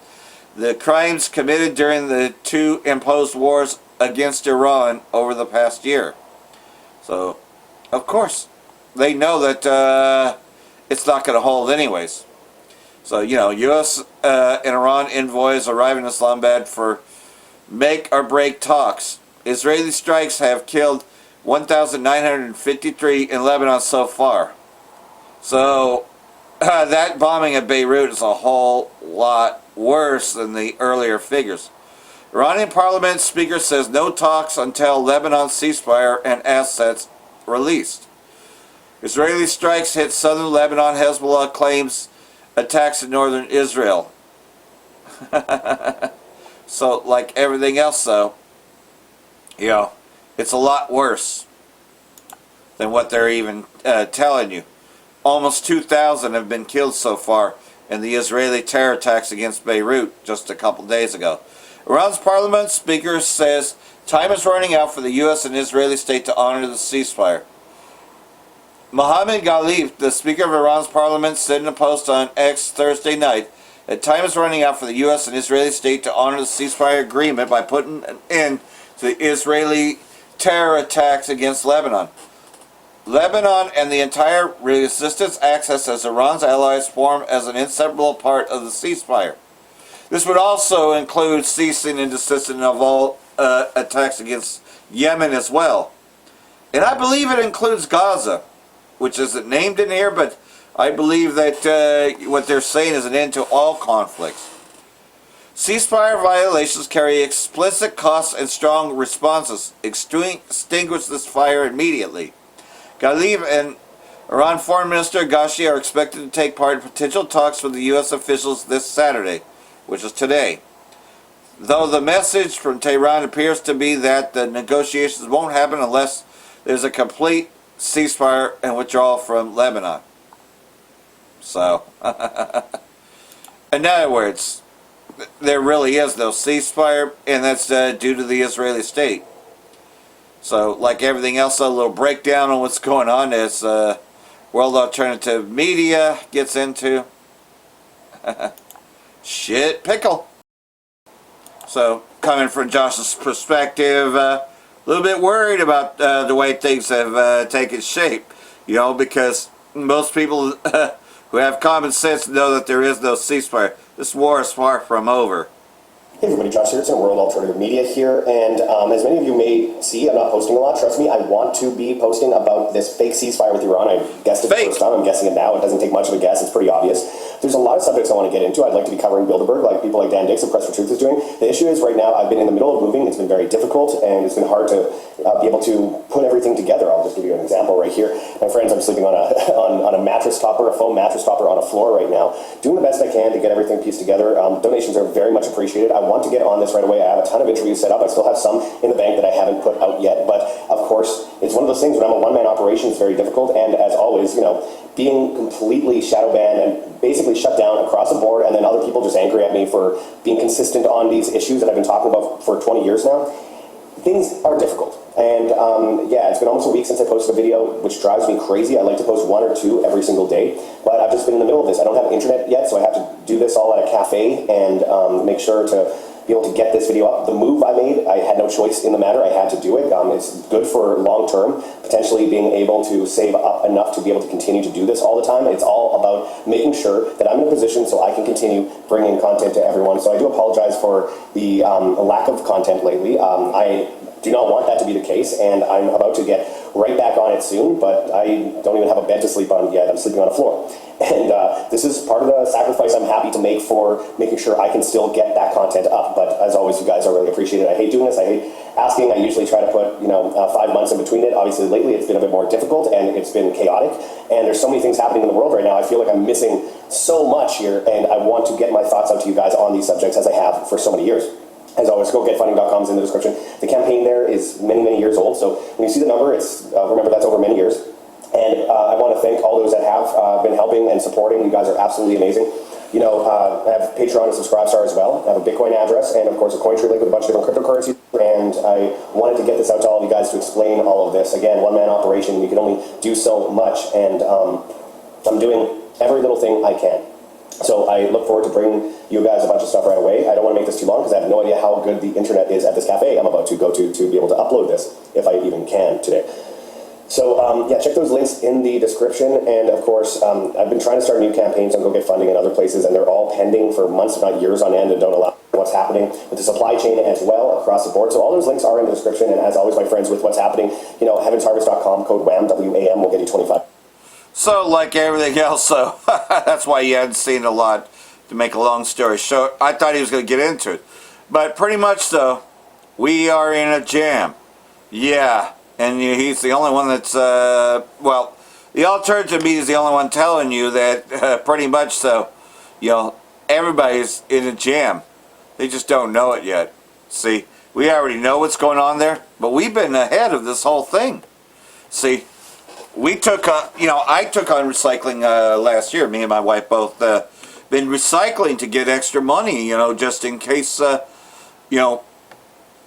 the crimes committed during the two imposed wars against Iran over the past year. So, of course, they know that it's not going to hold anyways. So, you know, U.S. and Iran envoys arriving in Islamabad for make or break talks. Israeli strikes have killed 1,953 in Lebanon so far. So, that bombing of Beirut is a whole lot worse than the earlier figures. Iranian parliament speaker says no talks until Lebanon's ceasefire and assets released. Israeli strikes hit southern Lebanon. Hezbollah claims attacks in northern Israel. So, like everything else, though, you know, it's a lot worse than what they're even telling you. Almost 2,000 have been killed so far in the Israeli terror attacks against Beirut just a couple days ago. Iran's parliament speaker says time is running out for the U.S. and Israeli state to honor the ceasefire. Mohammed Ghalib, the Speaker of Iran's parliament, said in a post on X Thursday night that time is running out for the U.S. and Israeli state to honor the ceasefire agreement by putting an end to the Israeli terror attacks against Lebanon. Lebanon and the entire resistance axis as Iran's allies form as an inseparable part of the ceasefire. This would also include ceasing and desisting of all attacks against Yemen as well. And I believe it includes Gaza, which isn't named in here, but I believe that what they're saying is an end to all conflicts. Ceasefire violations carry explicit costs and strong responses. Extinguish this fire immediately. Ghalib and Iran Foreign Minister Yahawashi are expected to take part in potential talks with the U.S. officials this Saturday, which is today. Though the message from Tehran appears to be that the negotiations won't happen unless there's a complete ceasefire and withdrawal from Lebanon. So, in other words, there really is no ceasefire, and that's due to the Israeli state. So, like everything else, a little breakdown on what's going on as World Alternative Media gets into. Shit pickle. So, coming from Josh's perspective, a little bit worried about the way things have taken shape. You know, because most people who have common sense know that there is no ceasefire. This war is far from over. Hey everybody, Josh here. It's in World Alternative Media here, and as many of you may see, I'm not posting a lot. Trust me, I want to be posting about this fake ceasefire with Iran. I guessed it the first time. I'm guessing it now. It doesn't take much of a guess. It's pretty obvious. There's a lot of subjects I want to get into. I'd like to be covering Bilderberg, like people like Dan Dix of Press for Truth is doing. The issue is right now I've been in the middle of moving. It's been very difficult, and it's been hard to be able to put everything together. I'll just give you an example right here. My friends, I'm sleeping on a mattress topper, a foam mattress topper on a floor right now, doing the best I can to get everything pieced together. Donations are very much appreciated. I want to get on this right away. I have a ton of interviews set up. I still have some in the bank that I haven't put out yet, but of course, it's one of those things when I'm a one-man operation, it's very difficult, and as always, you know, being completely shadow banned and basically shut down across the board, and then other people just angry at me for being consistent on these issues that I've been talking about for 20 years now, things are difficult. And yeah, it's been almost a week since I posted a video, which drives me crazy. I like to post 1 or 2 every single day, but I've just been in the middle of this. I don't have internet yet, so I have to do this all at a cafe and make sure to be able to get this video up. The move I made, I had no choice in the matter. I had to do it. It's good for long term, potentially being able to save up enough to be able to continue to do this all the time. It's all about making sure that I'm in a position so I can continue bringing content to everyone. So I do apologize for the lack of content lately. I do not want that to be the case, and I'm about to get right back on it soon, but I don't even have a bed to sleep on yet. I'm sleeping on a floor. And this is part of the sacrifice I'm happy to make for making sure I can still get that content up. But as always, you guys are really appreciated. I hate doing this. I hate asking. I usually try to put, 5 months in between it. Obviously, lately it's been a bit more difficult and it's been chaotic. And there's so many things happening in the world right now. I feel like I'm missing so much here, and I want to get my thoughts out to you guys on these subjects as I have for so many years. As always, gogetfunding.com is in the description. The campaign there is many, many years old. So when you see the number, it's remember that's over many years. And I want to thank all those that have been helping and supporting. You guys are absolutely amazing. I have Patreon and Subscribestar as well. I have a Bitcoin address and, of course, a Cointree link with a bunch of different cryptocurrencies. And I wanted to get this out to all of you guys to explain all of this. Again, one-man operation. You can only do so much. And I'm doing every little thing I can. So I look forward to bringing you guys a bunch of stuff right away. I don't want to make this too long because I have no idea how good the internet is at this cafe I'm about to go to be able to upload this, if I even can today. So yeah, check those links in the description. And of course, I've been trying to start new campaigns on Go Get Funding in other places, and they're all pending for months, if not years on end, and don't allow what's happening with the supply chain as well across the board. So all those links are in the description. And as always, my friends, with what's happening, heavensharvest.com, code WHAM, W-A-M, will get you 25. So, like everything else, so that's why you hadn't seen a lot, to make a long story short. I thought he was going to get into it. But pretty much so, we are in a jam. Yeah, and he's the only one that's, well, the alternative media is the only one telling you that pretty much so, everybody's in a jam. They just don't know it yet. See, we already know what's going on there, but we've been ahead of this whole thing. See, we took, I took on recycling last year. Me and my wife both been recycling to get extra money, just in case,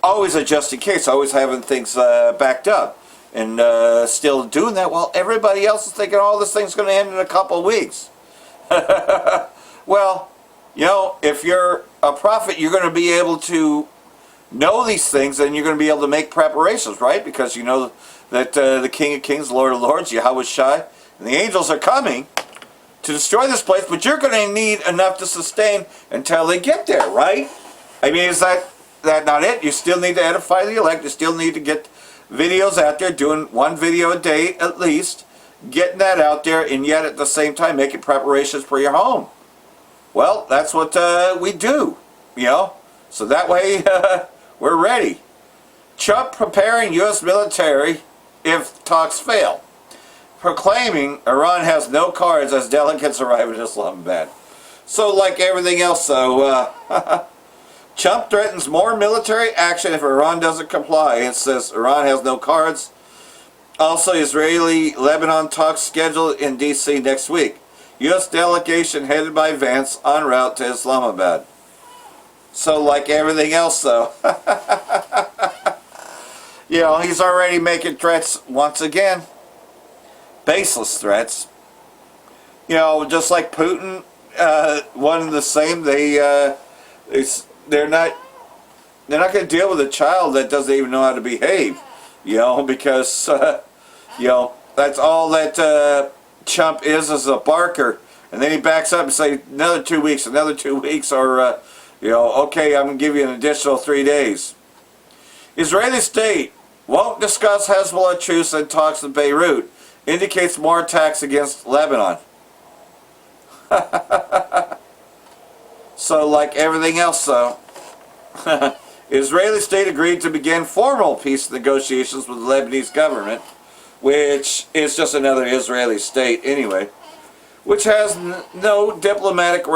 always a just in case, always having things backed up. And still doing that while everybody else is thinking, oh, this thing's going to end in a couple of weeks. Well, if you're a prophet, you're going to be able to know these things, and you're going to be able to make preparations, right? Because you know that the King of Kings, Lord of Lords, Yahawashi, and the angels are coming to destroy this place, but you're going to need enough to sustain until they get there, right? I mean, is that not it? You still need to edify the elect. You still need to get videos out there, doing 1 video a day at least, getting that out there, and yet at the same time making preparations for your home. Well, that's what we do, so that way we're ready. Trump preparing U.S. military if talks fail. proclaiming Iran has no cards as delegates arrive in Islamabad. So, like everything else, though, Trump threatens more military action if Iran doesn't comply. It says Iran has no cards. Also, Israeli-Lebanon talks scheduled in D.C. next week. U.S. delegation headed by Vance en route to Islamabad. So, like everything else, though, you know, he's already making threats once again. Baseless threats. You know, just like Putin, one and the same. They're not going to deal with a child that doesn't even know how to behave. You know, because you know, that's all that Trump is a barker. And then he backs up and say another 2 weeks, or you know, okay, I'm going to give you an additional 3 days. Israeli state won't discuss Hezbollah truce and talks in Beirut. Indicates more attacks against Lebanon. So, like everything else, though, Israeli state agreed to begin formal peace negotiations with the Lebanese government, which is just another Israeli state anyway, which has no diplomatic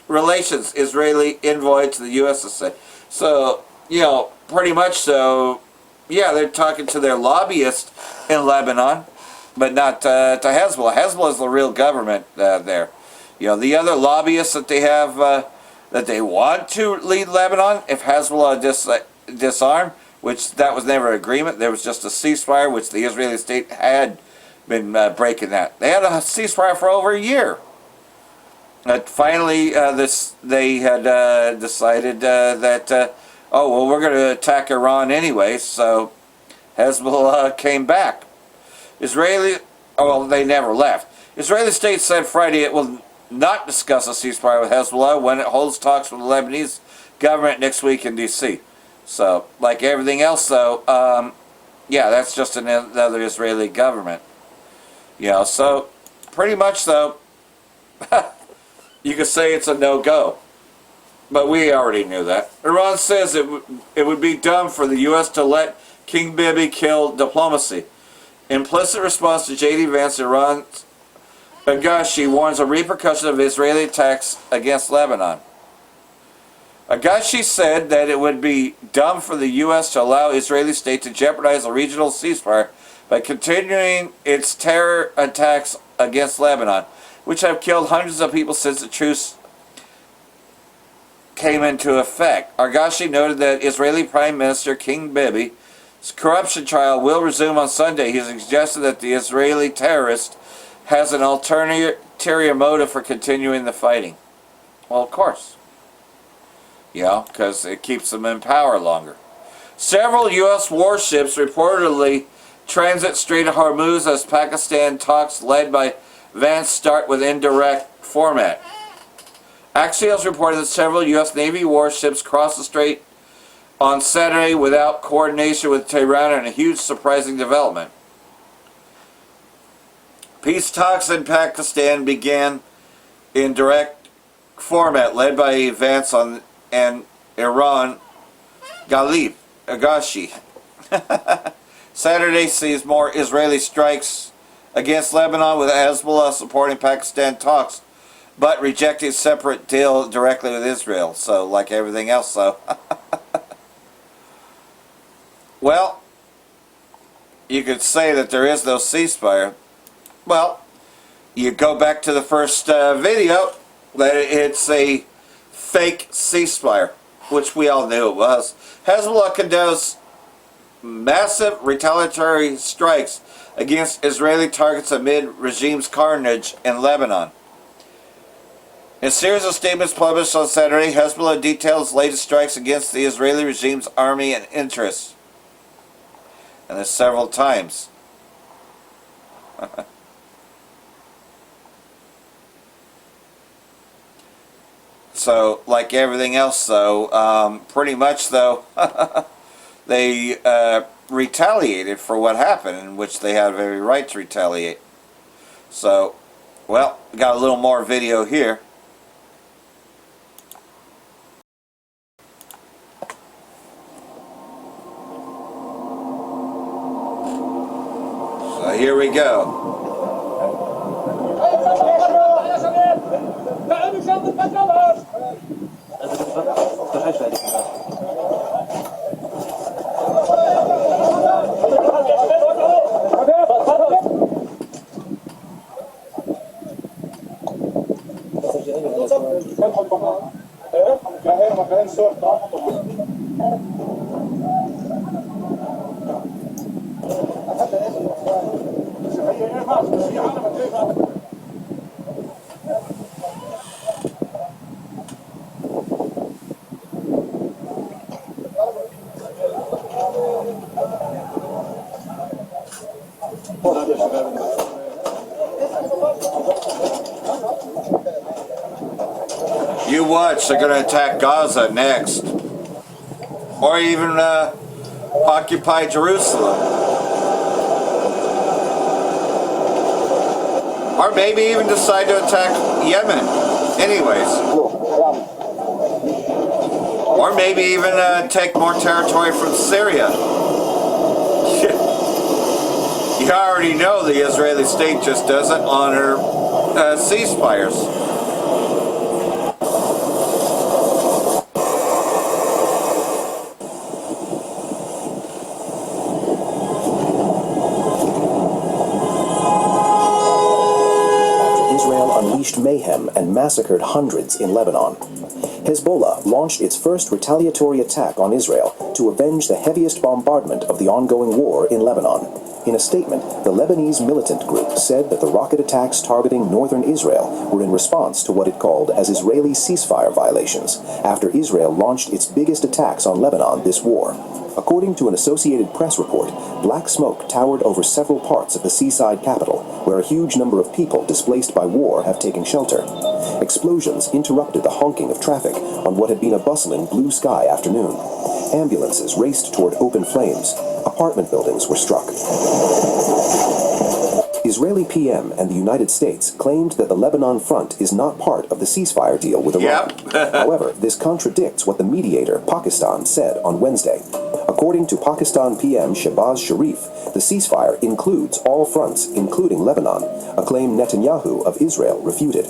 relations, Israeli envoy to the U.S. to say. So, you know, pretty much so, yeah, they're talking to their lobbyist in Lebanon, but not to Hezbollah. Hezbollah is the real government there. You know, the other lobbyists that they have, that they want to lead Lebanon, if Hezbollah disarm, which that was never an agreement, there was just a ceasefire, which the Israeli state had been breaking that. They had a ceasefire for over a year. Finally, they had decided that, oh, well, we're going to attack Iran anyway, so Hezbollah came back. Well, they never left. Israeli state said Friday it will not discuss a ceasefire with Hezbollah when it holds talks with the Lebanese government next week in D.C. So, like everything else, though, yeah, that's just another Israeli government. You know, so pretty much, though, you could say it's a no-go. But we already knew that. Iran says it would be dumb for the U.S. to let King Bibi kill diplomacy. Implicit response to J.D. Vance, Iran's Yahawashi warns of repercussions of Israeli attacks against Lebanon. Yahawashi said that it would be dumb for the U.S. to allow Israeli state to jeopardize a regional ceasefire by continuing its terror attacks against Lebanon, which have killed hundreds of people since the truce came into effect. Yahawashi noted that Israeli Prime Minister King Bibi's corruption trial will resume on Sunday. He suggested that the Israeli terrorist has an ulterior motive for continuing the fighting. Well, of course. You know, because it keeps them in power longer. Several U.S. warships reportedly transit Strait of Hormuz as Pakistan talks led by Vance start with indirect format. Axios reported that several U.S. Navy warships crossed the strait on Saturday without coordination with Tehran, in a huge surprising development. Peace talks in Pakistan began in direct format led by Vance and Iran Yahawashi. Saturday sees more Israeli strikes against Lebanon, with Hezbollah supporting Pakistan talks but rejecting separate deal directly with Israel. So, like everything else, though. Well, you could say that there is no ceasefire. Well, you go back to the first video, that it's a fake ceasefire, which we all knew it was. Hezbollah condones massive retaliatory strikes against Israeli targets amid regime's carnage in Lebanon. In a series of statements published on Saturday, Hezbollah details latest strikes against the Israeli regime's army and interests. And there's several times. So, like everything else, though, pretty much, though, they retaliated for what happened, in which they had every right to retaliate. So, well, got a little more video here. So here we go. You watch, they're going to attack Gaza next. Or even occupy Jerusalem. Or maybe even decide to attack Yemen. Anyways. Or maybe even take more territory from Syria. You already know the Israeli state just doesn't honor ceasefires. Mayhem and massacred hundreds in Lebanon. Hezbollah launched its first retaliatory attack on Israel to avenge the heaviest bombardment of the ongoing war in Lebanon. In a statement, the Lebanese militant group said that the rocket attacks targeting northern Israel were in response to what it called as Israeli ceasefire violations, after Israel launched its biggest attacks on Lebanon this war. According to an Associated Press report, black smoke towered over several parts of the seaside capital, where a huge number of people displaced by war have taken shelter. Explosions interrupted the honking of traffic on what had been a bustling blue sky afternoon. Ambulances raced toward open flames. Apartment buildings were struck. Israeli PM and the United States claimed that the Lebanon front is not part of the ceasefire deal with Iran. However, this contradicts what the mediator, Pakistan, said on Wednesday. According to Pakistan PM Shehbaz Sharif, the ceasefire includes all fronts, including Lebanon, a claim Netanyahu of Israel refuted.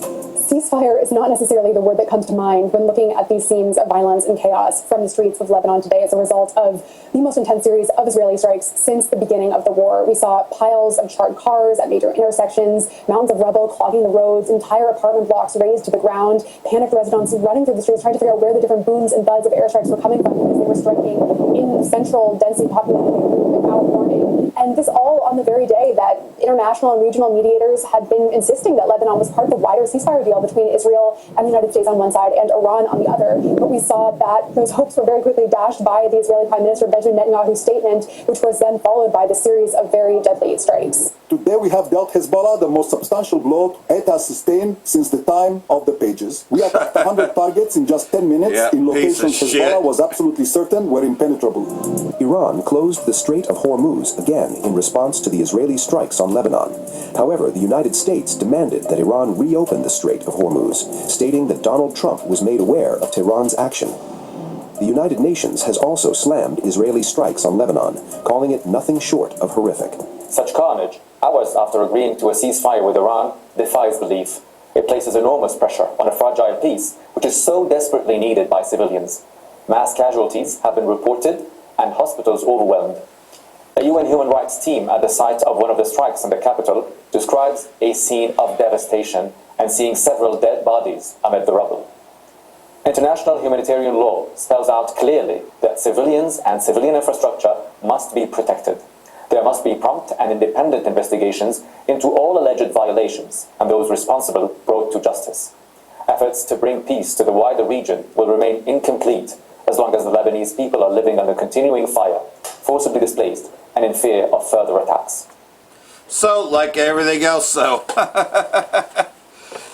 Ceasefire is not necessarily the word that comes to mind when looking at these scenes of violence and chaos from the streets of Lebanon today as a result of the most intense series of Israeli strikes since the beginning of the war. We saw piles of charred cars at major intersections, mountains of rubble clogging the roads, entire apartment blocks razed to the ground, panicked residents running through the streets trying to figure out where the different booms and buds of airstrikes were coming from because they were striking in central, densely populated Beirut without warning. And this all on the very day that international and regional mediators had been insisting that Lebanon was part of the wider ceasefire deal between Israel and the United States on one side and Iran on the other. But we saw that those hopes were very quickly dashed by the Israeli Prime Minister Benjamin Netanyahu's statement, which was then followed by the series of very deadly strikes. Today we have dealt Hezbollah the most substantial blow it has sustained since the time of the pages. We attacked 100 targets in just 10 minutes in locations Hezbollah was absolutely certain were impenetrable. Iran closed the Strait of Hormuz again in response to the Israeli strikes on Lebanon. However, the United States demanded that Iran reopen the Strait of Hormuz, stating that Donald Trump was made aware of Tehran's action. The United Nations has also slammed Israeli strikes on Lebanon, calling it nothing short of horrific. Such carnage, hours after agreeing to a ceasefire with Iran, defies belief. It places enormous pressure on a fragile peace, which is so desperately needed by civilians. Mass casualties have been reported and hospitals overwhelmed. A UN human rights team at the site of one of the strikes in the capital describes a scene of devastation and seeing several dead bodies amid the rubble. International humanitarian law spells out clearly that civilians and civilian infrastructure must be protected. There must be prompt and independent investigations into all alleged violations and those responsible brought to justice. Efforts to bring peace to the wider region will remain incomplete as long as the Lebanese people are living under continuing fire, forcibly displaced, and in fear of further attacks. So, like everything else,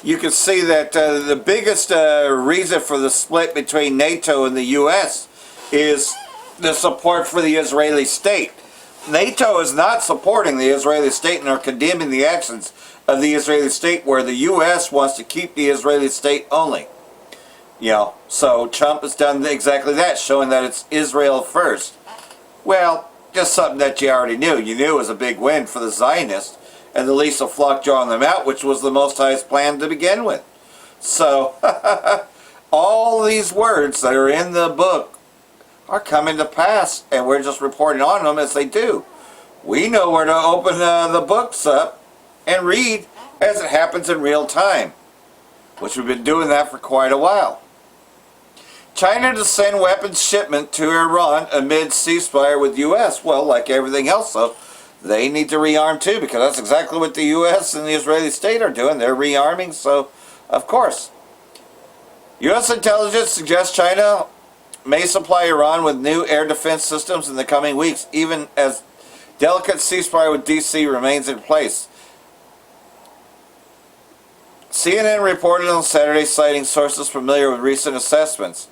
you can see that the biggest reason for the split between NATO and the U.S. is the support for the Israeli state. NATO is not supporting the Israeli state and are condemning the actions of the Israeli state, where the U.S. wants to keep the Israeli state only. You know, so Trump has done exactly that, showing that it's Israel first. Well, just something that you already knew. You knew it was a big win for the Zionists, and the least of flock drawing them out, which was the Most High's plan to begin with. So, all these words that are in the book are coming to pass, and we're just reporting on them as they do. We know where to open the books up and read as it happens in real time, which we've been doing that for quite a while. China to send weapons shipment to Iran amid ceasefire with U.S. Well, like everything else, though, they need to rearm too, because that's exactly what the U.S. and the Israeli state are doing. They're rearming, so of course. U.S. intelligence suggests China may supply Iran with new air defense systems in the coming weeks, even as delicate ceasefire with D.C. remains in place. CNN reported on Saturday, citing sources familiar with recent assessments.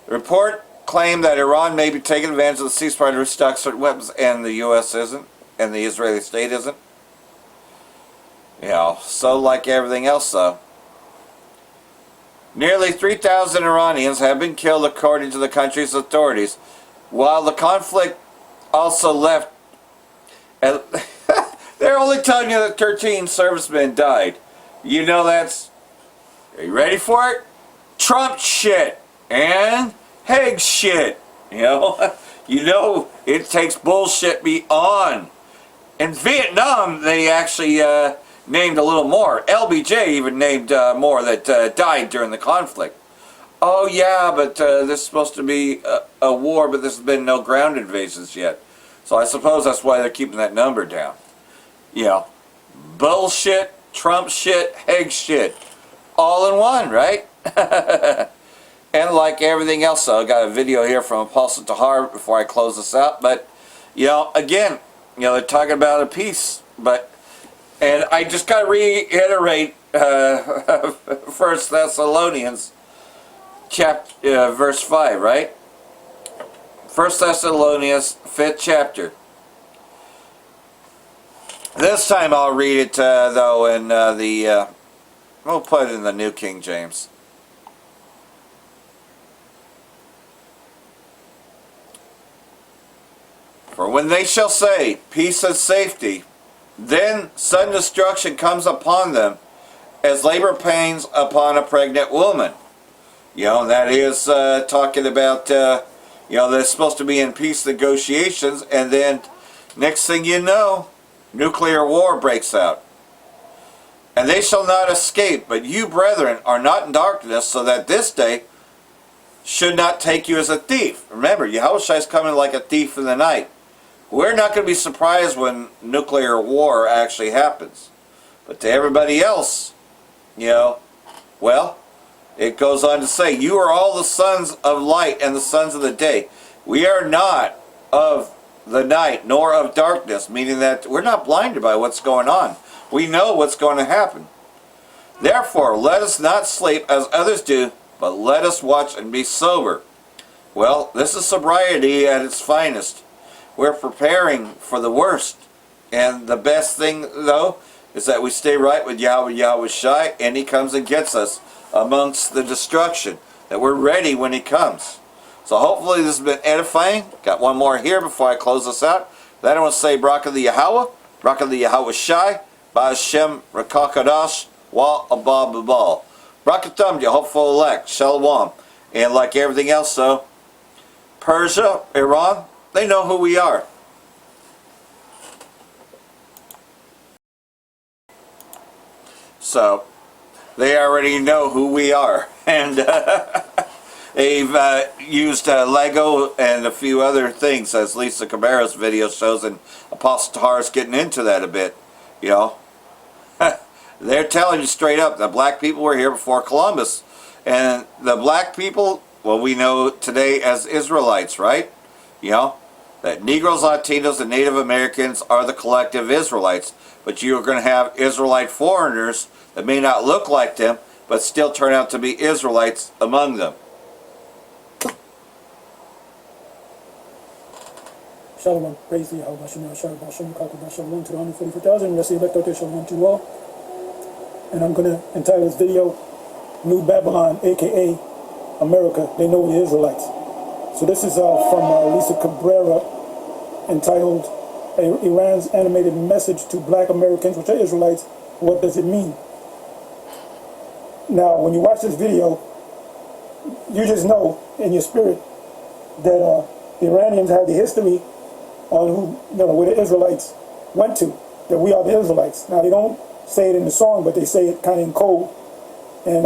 The report claimed that Iran may be taking advantage of the ceasefire to restock certain weapons, and the U.S. isn't, and the Israeli state isn't. You know, so like everything else, though. Nearly 3,000 Iranians have been killed, according to the country's authorities, while the conflict also left. They're only telling you that 13 servicemen died. You know that's, are you ready for it? Trump shit and Hague shit. You know it takes bullshit beyond. In Vietnam, they actually named a little more. LBJ even named more that died during the conflict. Oh yeah, but this is supposed to be a war, but there's been no ground invasions yet. So I suppose that's why they're keeping that number down. Yeah, bullshit, Trump shit, Hague shit, all in one, right? And like everything else, though, I got a video here from Apostle Tahar before I close this out. But again, they're talking about a peace, and I just got to reiterate 1 Thessalonians chapter verse 5, right? 1 Thessalonians 5th chapter. This time I'll read it though in we'll put it in the New King James. For when they shall say peace and safety, then sudden destruction comes upon them, as labor pains upon a pregnant woman. That is talking about they're supposed to be in peace negotiations, and then next thing you know, nuclear war breaks out. And they shall not escape, but you, brethren, are not in darkness, so that this day should not take you as a thief. Remember, Yahawashi is coming like a thief in the night. We're not going to be surprised when nuclear war actually happens. But to everybody else, well, it goes on to say, you are all the sons of light and the sons of the day. We are not of the night nor of darkness, meaning that we're not blinded by what's going on. We know what's going to happen. Therefore, let us not sleep as others do, but let us watch and be sober. Well, this is sobriety at its finest. We're preparing for the worst. And the best thing, though, is that we stay right with Yahawashi, and he comes and gets us amongst the destruction, that we're ready when he comes. So hopefully this has been edifying. Got one more here before I close this out. Then I want to say Bracha the Yahweh, Bracha the Yahawashi, Ba'ashem Rakakadash, Wa Abba Babal. Bracha Thumb, your hopeful elect, Shalom. And like everything else, though, Persia, Iran, they know who we are. So, they already know who we are. And they've used Lego and a few other things, as Lisa Cabrera's video shows, and Apostle Tahar's getting into that a bit. They're telling you straight up that black people were here before Columbus. And the black people, well, we know today as Israelites, right? That Negroes, Latinos, and Native Americans are the collective Israelites. But you're going to have Israelite foreigners that may not look like them, but still turn out to be Israelites among them. Shalom, praise the Yahawashi, Shalom, Shalom to the 144,000. Let's see, elect out there, Shalom to all. And I'm going to entitle this video, New Babylon, aka America, they know the Israelites. So this is from Lisa Cabrera, entitled Iran's Animated Message to Black Americans, which are Israelites, What Does It Mean? Now, when you watch this video, you just know in your spirit that the Iranians have the history on who, where the Israelites went to, that we are the Israelites. Now, they don't say it in the song, but they say it kind of in code. And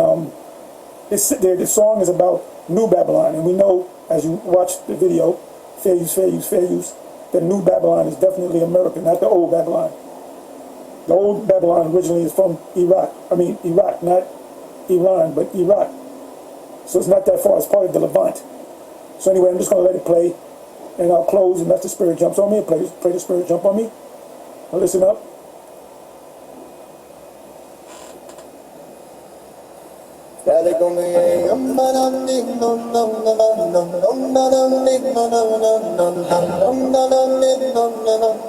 the song is about New Babylon. And we know, as you watch the video, fair use, that New Babylon is definitely America, not the old Babylon. The old Babylon originally is from Iraq, not Iran, but Iraq. So it's not that far, it's part of the Levant. So anyway, I'm just going to let it play, and I'll close, and let the Spirit jumps on me, and pray the Spirit jump on me. Now listen up.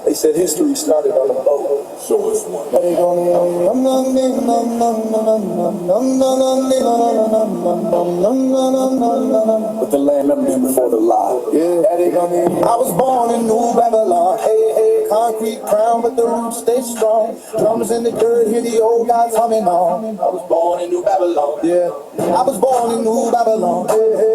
They said history started on a boat. So it's one. But the land members before the lie. Yeah. I was born in New Babylon. Hey, hey, concrete crown, but the roots stay strong. Drums in the dirt, hear the old guys humming on. I was born in New Babylon. Yeah. I was born in New Babylon.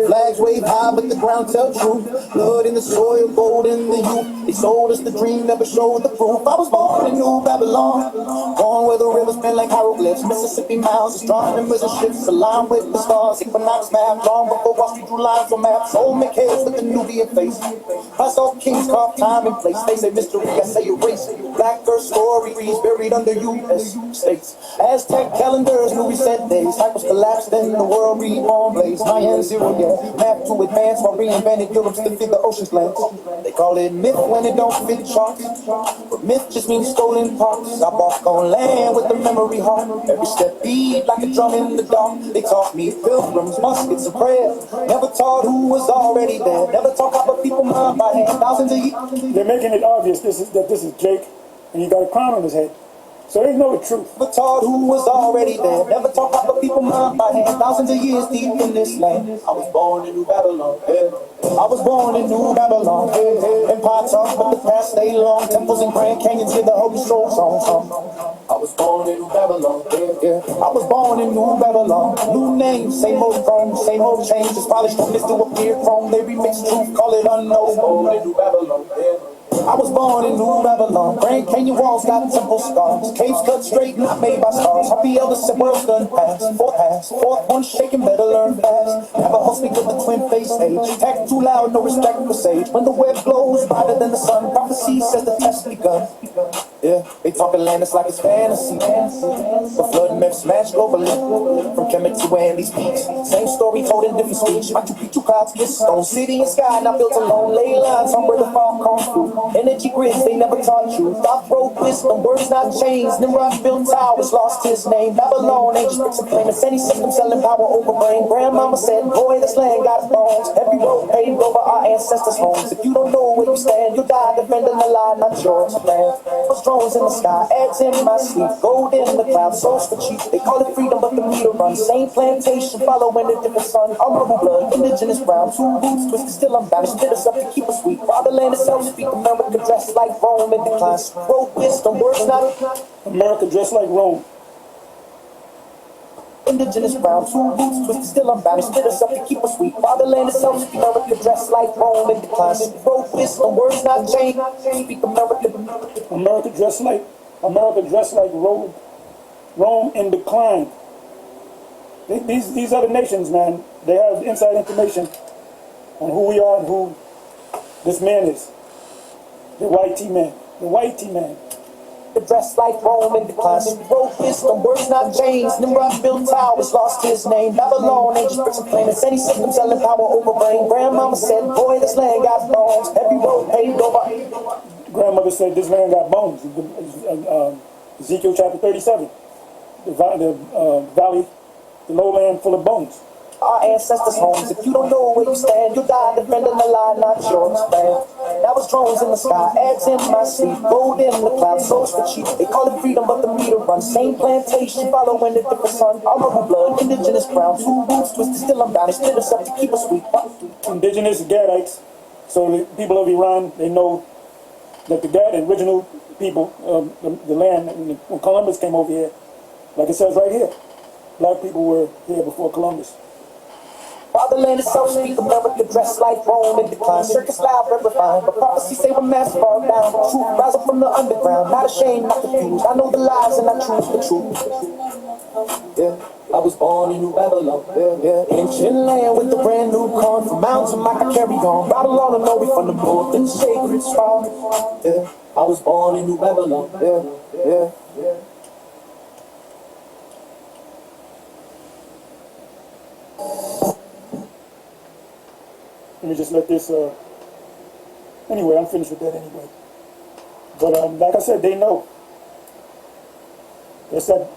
Flags wave high, but the ground tell truth. Blood in the soil, gold in the youth. They sold us the dream, never showed the proof. I was born in New Babylon. Born where the rivers bend like hieroglyphs. Mississippi mounds, astronomers and ships aligned with the stars. Equinox map, long before Wall Street drew lines on maps. Old McHale's with the Nubian face. I saw kings carve time and place. They say mystery, I say erase. Black earth stories buried under U.S. states. Aztec calendars knew we set days. Cycles collapsed and the world reborn blaze. Mayan zero, yeah. Map to advance while reinvented Europe's to feed the ocean's glance. They call it myth when it don't fit charts. But myth just means stolen parts. I walk on land with the memory heart. Every step beat like a drum in the dark. They taught me pilgrims, muskets, and prayers. Never taught who was already there. Never taught how people mind by hand. Thousands of years. They're making it obvious that this is Jake, and he got a crown on his head. So they know the truth. Never taught who was already there. Never taught how people mind by hand. Thousands of years deep in this land. I was born in New Babylon. Yeah. I was born in New Babylon. Yeah. Empire tough, but the past stay long. Temples and Grand Canyons hear the Holy Soul songs. I was born in New Babylon. Yeah. I was born in New Babylon. New name, same old throne, same old change. Just polished from this to appear chrome. They remix truth, call it unknown. Born in New Babylon. Yeah. I was born in New Babylon. Grand Canyon walls got temple scars. Caves cut straight, not made by stars. Happy elders said world's done past. Fourth one shaking, better learn fast. Have a host speak with the twin face age. Attack too loud, no respect for sage. When the web glows brighter than the sun, prophecy says the test begun. Yeah, they talking land, it's like it's fantasy. The flood myth smashed globally. From Kemet to Andes Beach. Same story told in different speech. My two clouds kiss stone. City and sky, not built alone. Ley lines on where the fall comes through. Energy grids, they never taught you. Thought broke wisdom, words not changed. Nimrod built towers, lost his name. Babylon, ancient bricks and flaming. Any system selling power over brain. Grandmama said, boy, this land got bones. Every road paved over our ancestors' homes. If you don't know where you stand, you'll die defending the lie, not yours, man. Drones in the sky, eggs in my sleep, gold in the clouds, souls for cheap. They call it freedom, but the meter runs. Same plantation, following a different sun. Our noble blood, indigenous brown, two roots twisted, still unbound. Spit us up to keep us sweet. Fatherland itself speak America dressed like Rome in decline. Broke wisdom, words not. America dressed like Rome. Indigenous brown, two roots twisted, still unbound. Spit us up to keep us sweet. Fatherland itself speak America dressed like Rome in decline. Broke wisdom, words not changed. Speak America. America dressed like Rome in decline. These other nations, man, they have inside information on who we are and who this man is. The white T-man. Dressed like Rome in decline. Broke wisdom, words not changed. Nimrod built towers, lost his name. Babylon, ancient bricks and flaming. Any system selling power over brain. Grandmama said, boy, this land got bones. Every road paved over. Grandmother said this land got bones. Ezekiel chapter 37. The valley, the lowland full of bones. Our ancestors' homes. If you don't know where you stand, you'll die defending the lie, not yours, man. That was drones in the sky, eggs in my sleep, gold in the clouds, souls for cheap. They call it freedom, but the meter runs. Same plantation, following a different sun. Our noble blood, indigenous brown, two roots twisted, still unbound. They split us up to keep us sweet. Indigenous Gadites. So the people of Iran, they know that the original people, the land, when Columbus came over here, like it says right here, black people were here before Columbus. Fatherland is so speak, America dressed like Rome in decline. Circus style, very refined, but prophecy say when mass fall down. Truth rise up from the underground, not ashamed, not confused. I know the lies and I choose the truth. Yeah, I was born in New Babylon. Yeah. Ancient land with the brand new corn. From mountain I can carry on. Rattle on and know we from the north in the sacred spot. Yeah, I was born in New Babylon. Yeah. Let me just let this, anyway, I'm finished with that anyway. But like I said, they know. It's that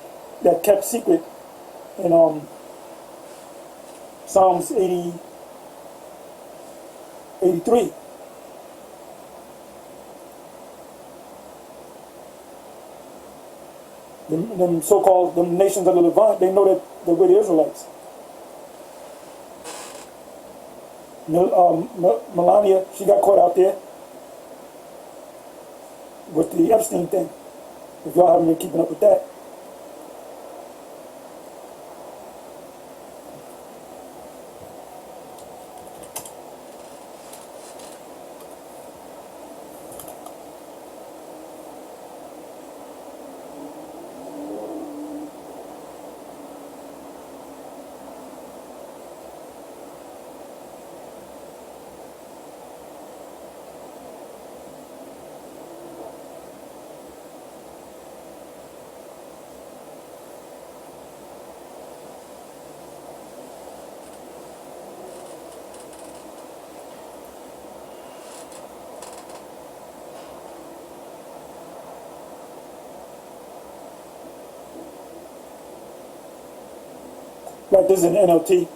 kept secret in Psalms 83. Them so-called them nations of the Levant, they know that we're the Israelites. Melania, she got caught out there with the Epstein thing. If y'all haven't been keeping up with that. Like this is an NLT,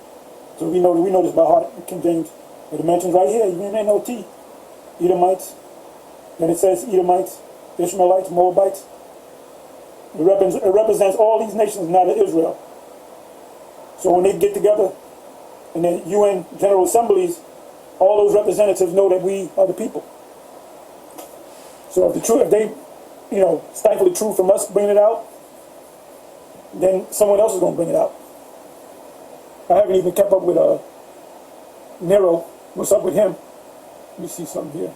so we know this by heart, King James. But it mentions right here, even in NLT, Edomites. Then it says Edomites, Ishmaelites, Moabites. It represents all these nations, not Israel. So when they get together in the UN General Assemblies, all those representatives know that we are the people. So if they, stifle the truth from us bringing it out, then someone else is going to bring it out. I haven't even kept up with Nero. What's up with him? Let me see something here.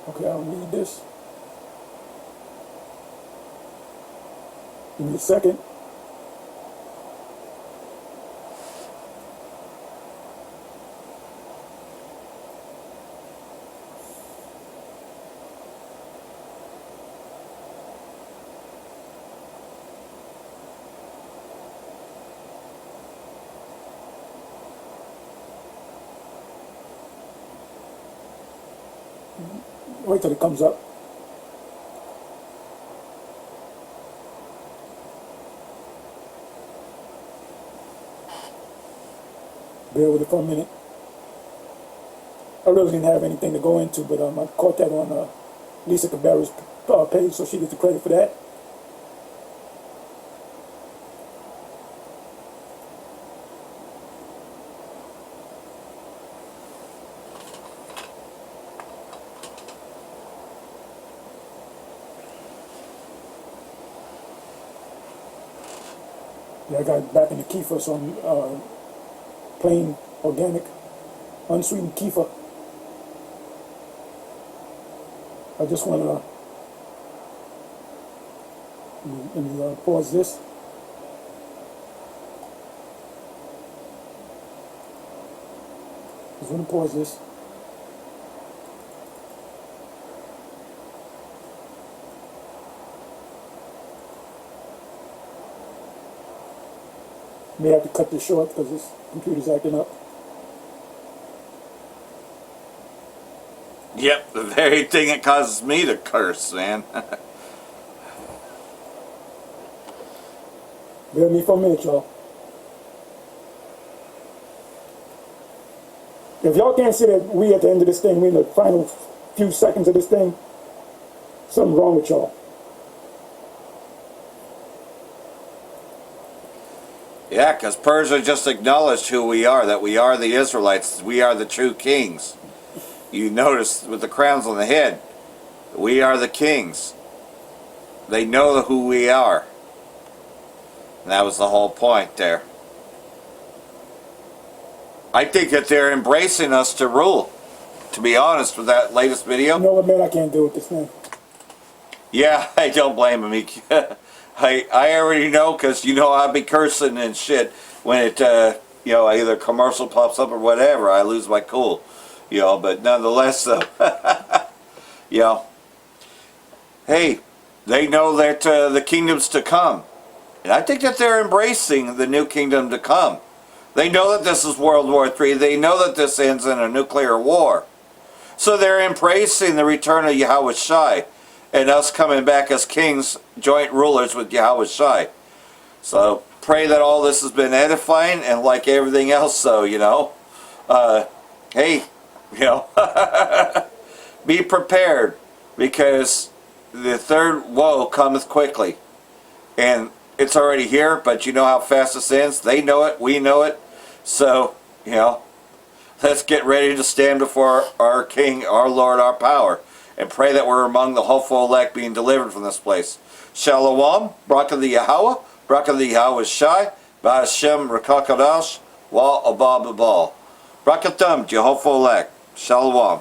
Okay, I'll read this. Give me a second. Wait till it comes up. Bear with it for a minute. I really didn't have anything to go into, but I caught that on Lisa Cabrera's page, so she gets the credit for that. Yeah, I got back in the kefir, so I'm plain, organic, unsweetened kefir. I just want to let me pause this. Just want to pause this. May have to cut this short because this computer's acting up. Yep, the very thing that causes me to curse, man. Bear with me for a minute, y'all. If y'all can't see that we at the end of this thing, we in the final few seconds of this thing, something wrong with y'all. Yeah, because Persia just acknowledged who we are, that we are the Israelites, we are the true kings. You notice with the crowns on the head, we are the kings. They know who we are. And that was the whole point there. I think that they're embracing us to rule. To be honest, with that latest video. You know what, man? I can't deal with this thing. Yeah, I don't blame him. I already know, because you know I'll be cursing and shit when it you know, either commercial pops up or whatever. I lose my cool, you know. But nonetheless, though, you know, hey, they know that the kingdom's to come, and I think that they're embracing the new kingdom to come. They know that this is World War III. They know that this ends in a nuclear war, so they're embracing the return of Yahawashi and us coming back as kings, joint rulers with Yahawashi. So pray that all this has been edifying, and like everything else, so, you know, hey, you know, be prepared, because the third woe cometh quickly. And it's already here, but you know how fast this ends. They know it, we know it. So, you know, let's get ready to stand before our King, our Lord, our power, and pray that we're among the hopeful elect being delivered from this place. Shalom, Bracha the Yahweh, Bracha the Yahawashi, Ba'ashem Rakakadash, Wa Abba Babal. Brakatum, Jehovah elect. Shalom.